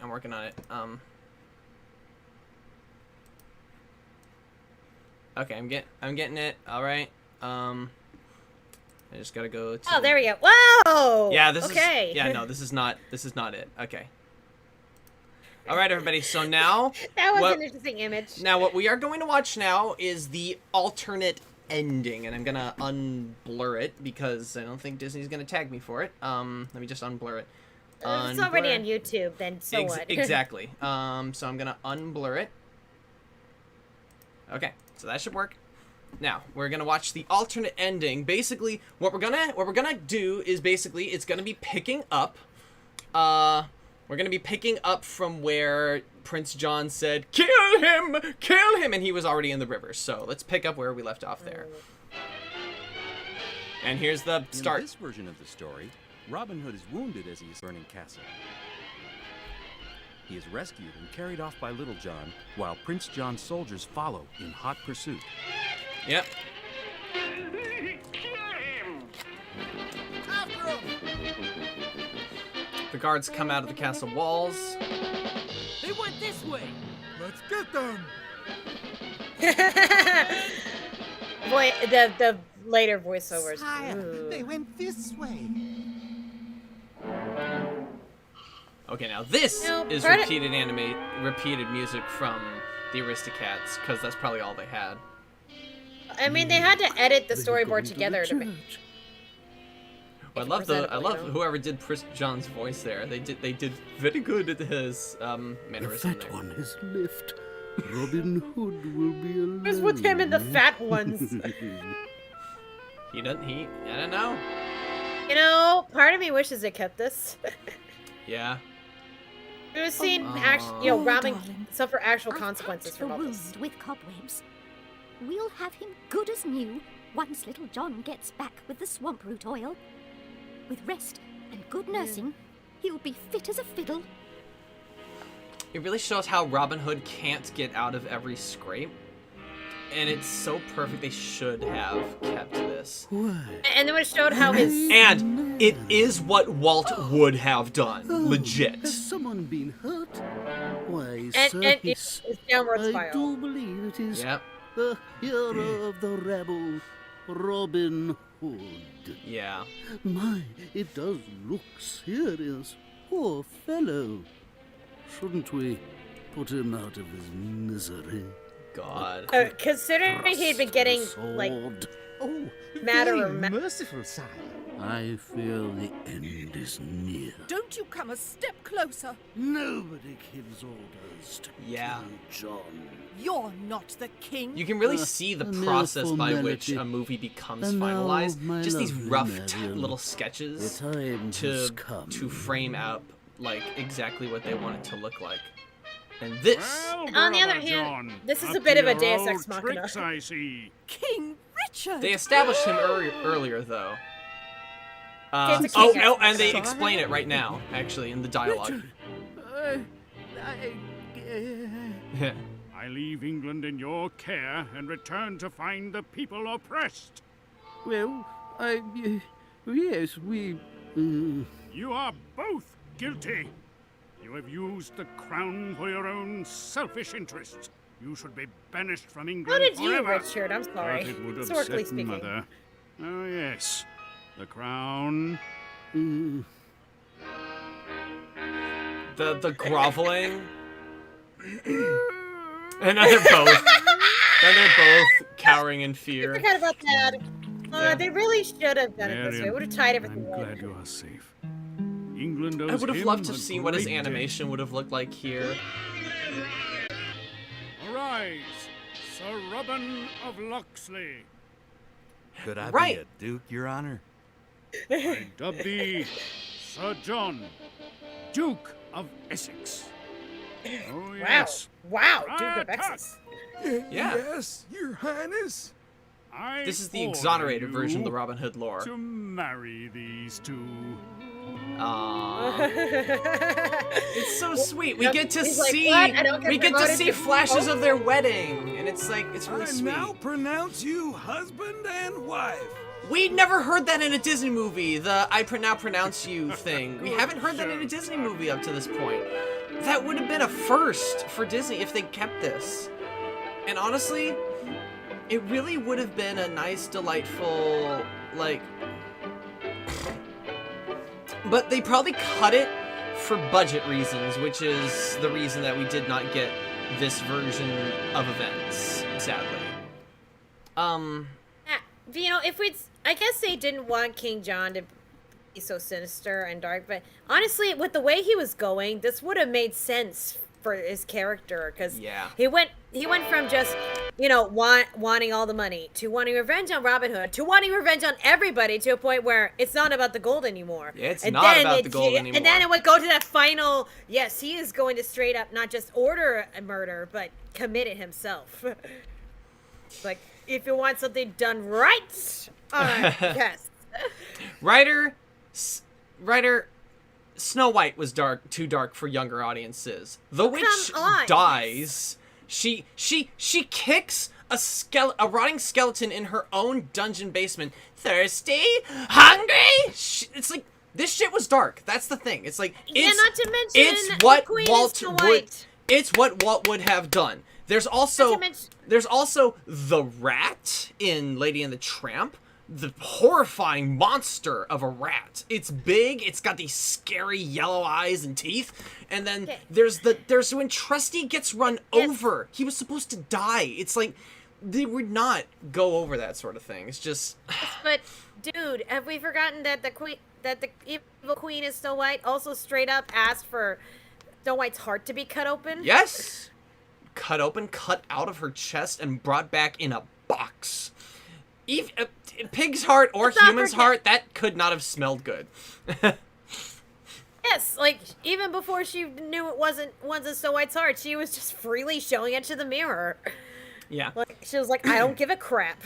Okay, I'm getting it. All right. I just gotta go to... Oh, there we go. Whoa! Yeah, this okay. is... Yeah, no, this is not it. Okay. All right, everybody. So now... That was an interesting image. Now, what we are going to watch now is the alternate ending, and I'm gonna unblur it because I don't think Disney's gonna tag me for it. Let me just unblur it. It's already on YouTube, then so what? Exactly. So I'm gonna unblur it. Okay, so that should work. Now we're gonna watch the alternate ending. Basically, what we're gonna do is basically it's gonna be picking up. We're gonna be picking up from where Prince John said, "Kill him, kill him," and he was already in the river. So let's pick up where we left off there. And here's the start. In this version of the story, Robin Hood is wounded as he is burning castle. He is rescued and carried off by Little John, while Prince John's soldiers follow in hot pursuit. Yep. After him! The guards come out of the castle walls. They went this way! Let's get them! Boy, the later voiceovers. Sire, Ooh. they went this way. Okay, now this No, is part of- repeated music from the Aristocats, because that's probably all they had. I mean, they had to edit the storyboard together to make. Well, I love whoever did Prince John's voice there. They did very good at his mannerism The fat there. one is left. Robin Hood will be alone. What's with him and the fat ones? I don't know. You know, part of me wishes they kept this. Yeah. We've seen Robin suffer actual consequences from all this. With cobwebs. We'll have him good as new once Little John gets back with the swamp root oil. With rest and good nursing, he'll be fit as a fiddle. It really shows how Robin Hood can't get out of every scrape. And it's so perfect. They should have kept this. And then it showed how his... And it is what Walt would have done. Legit. Has someone been hurt? Why, And sir, it's downward I spiral. do believe it is Yep. the hero of the rabble, Robin Hood. Yeah. My, it does look serious. Poor fellow. Shouldn't we put him out of his misery? God. Considering he'd been getting, like, Oh, madder very or ma- merciful, sire. I feel the end is near. Don't you come a step closer. Nobody gives orders to Yeah. kill John. You're not the king. You can really see the a mere process by which formality. a movie becomes And now, finalized. my Just these lovely rough Marion, little sketches the time has to come. frame out like exactly what they want it to look like. And this, On the other hand, this is a bit of a Deus Ex Machina. I see. King Richard. they established him earlier though. It's a Oh, king. no, and they explain it right now, actually, in the dialogue. I leave England in your care and return to find the people oppressed. Well, yes, we... You are both guilty. You have used the crown for your own selfish interests. You should be banished from England How did you, forever. Richard? I'm sorry. But it would Historically upset speaking. Mother. Oh, yes. The crown. The groveling. And then they're both cowering in I fear. forgot about that. Yeah. They really should have done it this way. Marion, Would have tied everything I'm in. glad you are safe. England owes I would have him loved to a see what his great debt. animation would have looked like here. Arise, Sir Robin of Locksley. Could I Right. be a duke, Your Honor? I dub thee Sir John, Duke of Essex. Oh, Wow. yes. Wow, Duke of Attack! Essex. Yeah. Yes, Your Highness. I This is the order exonerated version of the you Robin Hood lore. to marry these two. Aww. It's so sweet. We get to He's like, see "What? I don't get we get to promoted see to flashes of their promoter?" wedding, and it's like it's really I sweet. now pronounce you husband and wife. We never heard that in a Disney movie. The now pronounce you thing. We haven't heard that in a Disney movie up to this point. That would have been a first for Disney if they kept this. And honestly, it really would have been a nice, delightful, like... But they probably cut it for budget reasons, which is the reason that we did not get this version of events, sadly. You know, I guess they didn't want King John to be so sinister and dark, but honestly, with the way he was going, this would have made sense for his character, because he went from just, you know, wanting all the money to wanting revenge on Robin Hood to wanting revenge on everybody, to a point where it's not about the gold anymore. Yeah, it's not about the gold anymore. And then it would go to that final, yes, he is going to straight up not just order a murder, but commit it himself. Like, if you want something done right, yes. Writer, Snow White was too dark for younger audiences. The witch dies. She kicks a rotting skeleton in her own dungeon basement. Thirsty? Hungry? It's like, this shit was dark. That's the thing. It's like, not to mention it's what the Queen Walt is Snow would. White. It's what Walt would have done. There's also the rat in Lady and the Tramp, the horrifying monster of a rat. It's big, it's got these scary yellow eyes and teeth, and then there's when Trusty gets run over. He was supposed to die. It's like, they would not go over that sort of thing. It's just... But, dude, have we forgotten that the evil queen is Snow White also straight up asked for Snow White's heart to be cut open? Yes! Cut open, cut out of her chest, and brought back in a box. Pig's heart or human's heart, that could not have smelled good. Yes, like, even before she knew it wasn't Snow White's heart, she was just freely showing it to the mirror. Yeah. Like, she was like, I don't give a crap.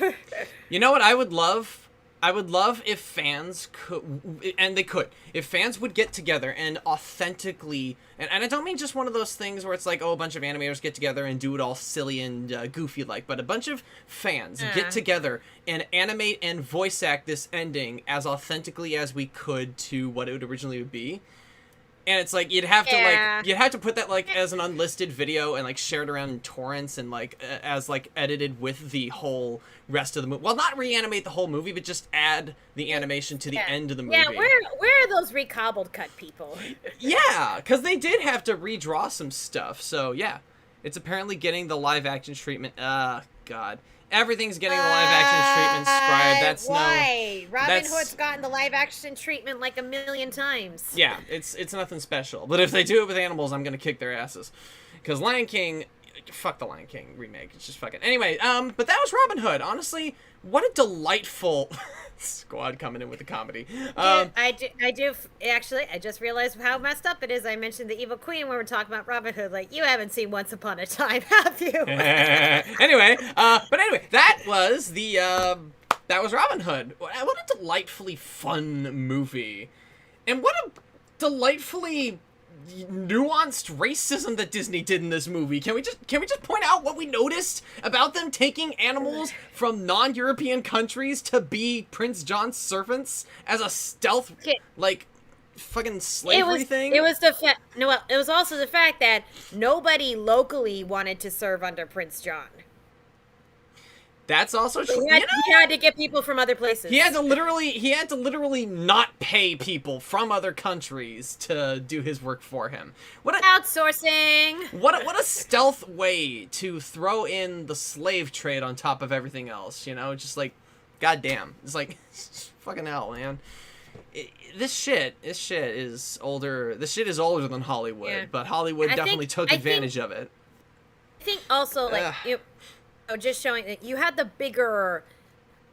You know what I would love? I would love if fans could, and they could, if fans would get together and authentically, and I don't mean just one of those things where it's like, oh, a bunch of animators get together and do it all silly and goofy like, but a bunch of fans get together and animate and voice act this ending as authentically as we could to what it would originally be. And it's like, you'd have to put that like as an unlisted video and like share it around in torrents and like as like edited with the whole rest of the movie. Well, not reanimate the whole movie, but just add the animation to the end of the movie. Yeah, where are those recobbled cut people? Yeah, because they did have to redraw some stuff. So yeah, it's apparently getting the live action treatment. God. Everything's getting the live action treatment, Scribe. That's why? Robin Hood's gotten the live action treatment like a million times. Yeah, it's nothing special. But if they do it with animals, I'm gonna kick their asses. Because Lion King, fuck the Lion King remake. It's just fucking... Anyway, but that was Robin Hood. Honestly, what a delightful squad coming in with the comedy. I do. Actually, I just realized how messed up it is. I mentioned the Evil Queen when we're talking about Robin Hood. Like, you haven't seen Once Upon a Time, have you? Anyway, that was Robin Hood. What a delightfully fun movie. And what a delightfully nuanced racism that Disney did in this movie. Can we just point out what we noticed about them taking animals from non-European countries to be Prince John's servants as a stealth like fucking slavery thing? It was it was also the fact that nobody locally wanted to serve under Prince John. That's also true. He had to get people from other places. He had to literally not pay people from other countries to do his work for him. Outsourcing. What a stealth way to throw in the slave trade on top of everything else, you know? Just like, goddamn. It's like, fucking hell, man. This shit is older. This shit is older than Hollywood, but Hollywood definitely took advantage of it. I think also, like, just showing that you had the bigger,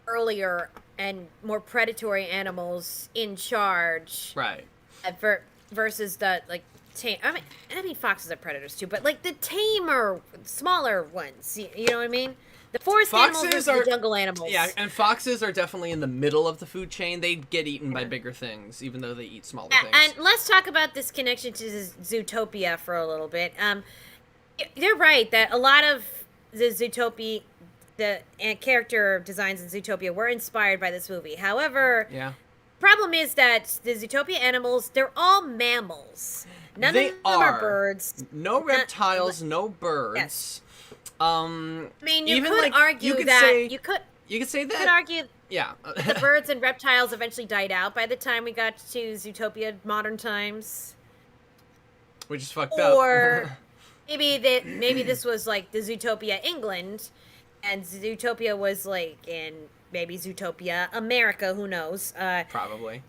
earlier, and more predatory animals in charge, right? Versus the like tame. I mean, foxes are predators too, but like the tamer, smaller ones. You know what I mean? The forest animals versus the jungle animals. Yeah, and foxes are definitely in the middle of the food chain. They get eaten by bigger things, even though they eat smaller things. And let's talk about this connection to Zootopia for a little bit. You're right that a lot of the Zootopia, the character designs in Zootopia were inspired by this movie. However, problem is that the Zootopia animals, they're all mammals. None of them are birds. No reptiles, no birds. Yes. I mean, you even, could like, argue you could that say- you could say that. argue Yeah. the birds and reptiles eventually died out by the time we got to Zootopia modern times. Which is fucked up. Or maybe this was like the Zootopia England, and Zootopia was like in maybe Zootopia America. Who knows? Probably.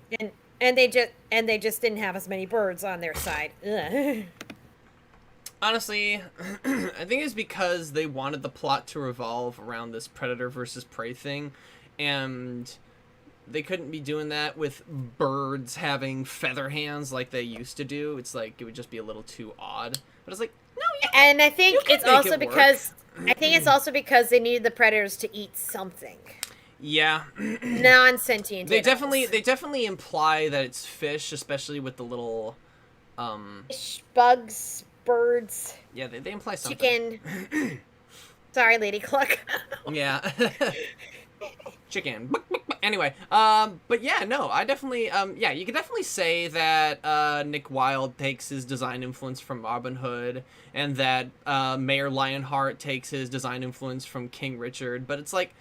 And they just didn't have as many birds on their side. Ugh. Honestly, I think it's because they wanted the plot to revolve around this predator versus prey thing, and they couldn't be doing that with birds having feather hands like they used to do. It's like it would just be a little too odd. But it's like, no, and I think can it's make also it because they needed the predators to eat something. Yeah. Non-sentient They animals. definitely imply that it's fish, especially with the little Fish, bugs, birds, yeah, they imply something. chicken. Sorry, Lady Cluck. Yeah. Chicken. Anyway, but yeah, no, I definitely, yeah, you could definitely say that Nick Wilde takes his design influence from Robin Hood, and that Mayor Lionheart takes his design influence from King Richard, but it's like,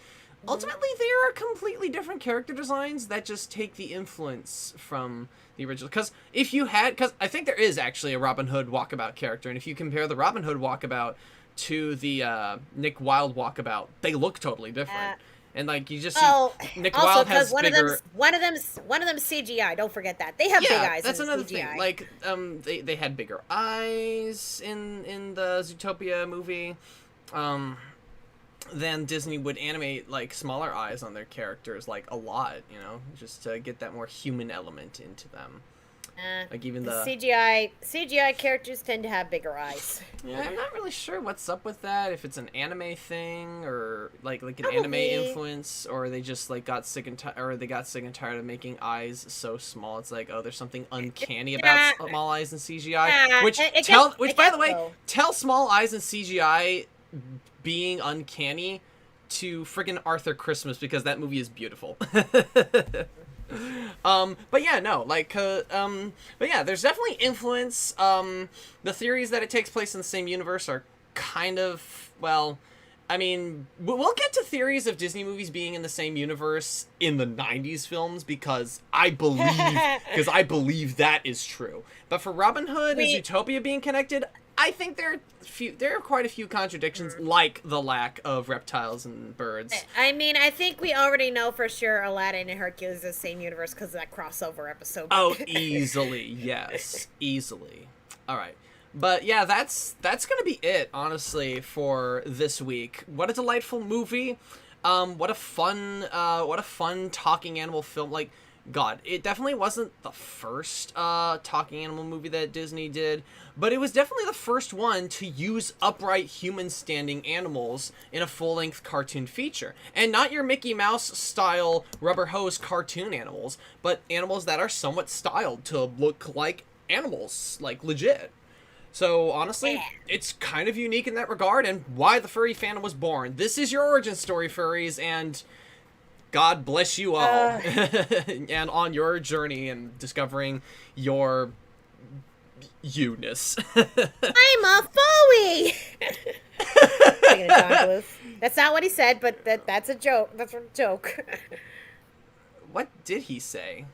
ultimately, there are completely different character designs that just take the influence from the original. Because I think there is actually a Robin Hood walkabout character, and if you compare the Robin Hood walkabout to the Nick Wilde walkabout, they look totally different. And like you just see, Nick also Wilde has one bigger. one of them's CGI. Don't forget that they have big eyes. That's in another CGI. thing. Like they had bigger eyes in the Zootopia movie. Then Disney would animate like smaller eyes on their characters like a lot, you know, just to get that more human element into them. Like even the CGI characters tend to have bigger eyes. Yeah, I'm not really sure what's up with that. If it's an anime thing or like an Probably. anime influence, or they just like got sick and tired of making eyes so small. It's like, oh, there's something uncanny about small eyes in CGI. Which by the way, tell small eyes in CGI being uncanny to friggin' Arthur Christmas, because that movie is beautiful. But yeah, no, like, but yeah, there's definitely influence. The theories that it takes place in the same universe are kind of, well, I mean, we'll get to theories of Disney movies being in the same universe in the 90s films, because I believe that is true. But for Robin Hood and Zootopia being connected, I think there are quite a few contradictions, like the lack of reptiles and birds. I mean, I think we already know for sure Aladdin and Hercules is the same universe because of that crossover episode. Oh, easily, yes, easily. All right, but yeah, that's gonna be it, honestly, for this week. What a delightful movie! What a fun talking animal film. Like, God, it definitely wasn't the first talking animal movie that Disney did, but it was definitely the first one to use upright human-standing animals in a full-length cartoon feature. And not your Mickey Mouse-style rubber hose cartoon animals, but animals that are somewhat styled to look like animals, like legit. So, honestly, it's kind of unique in that regard, and why the furry fandom was born. This is your origin story, furries, and God bless you all. And on your journey and discovering your you-ness. I'm a Bowie! That's not what he said, but that's a joke. That's a joke. What did he say?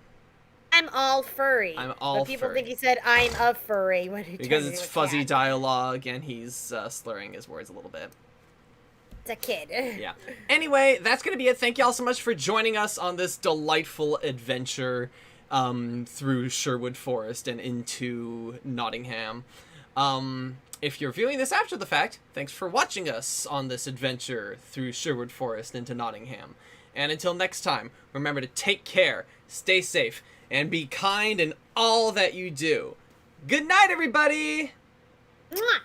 I'm all furry. I'm all but people furry. think he said I'm a furry when he Because turned it's into a fuzzy cat. dialogue and he's slurring his words a little bit. It's a kid. Yeah. Anyway, that's going to be it. Thank you all so much for joining us on this delightful adventure through Sherwood Forest and into Nottingham. If you're viewing this after the fact, thanks for watching us on this adventure through Sherwood Forest into Nottingham. And until next time, remember to take care, stay safe, and be kind in all that you do. Good night, everybody! Mwah!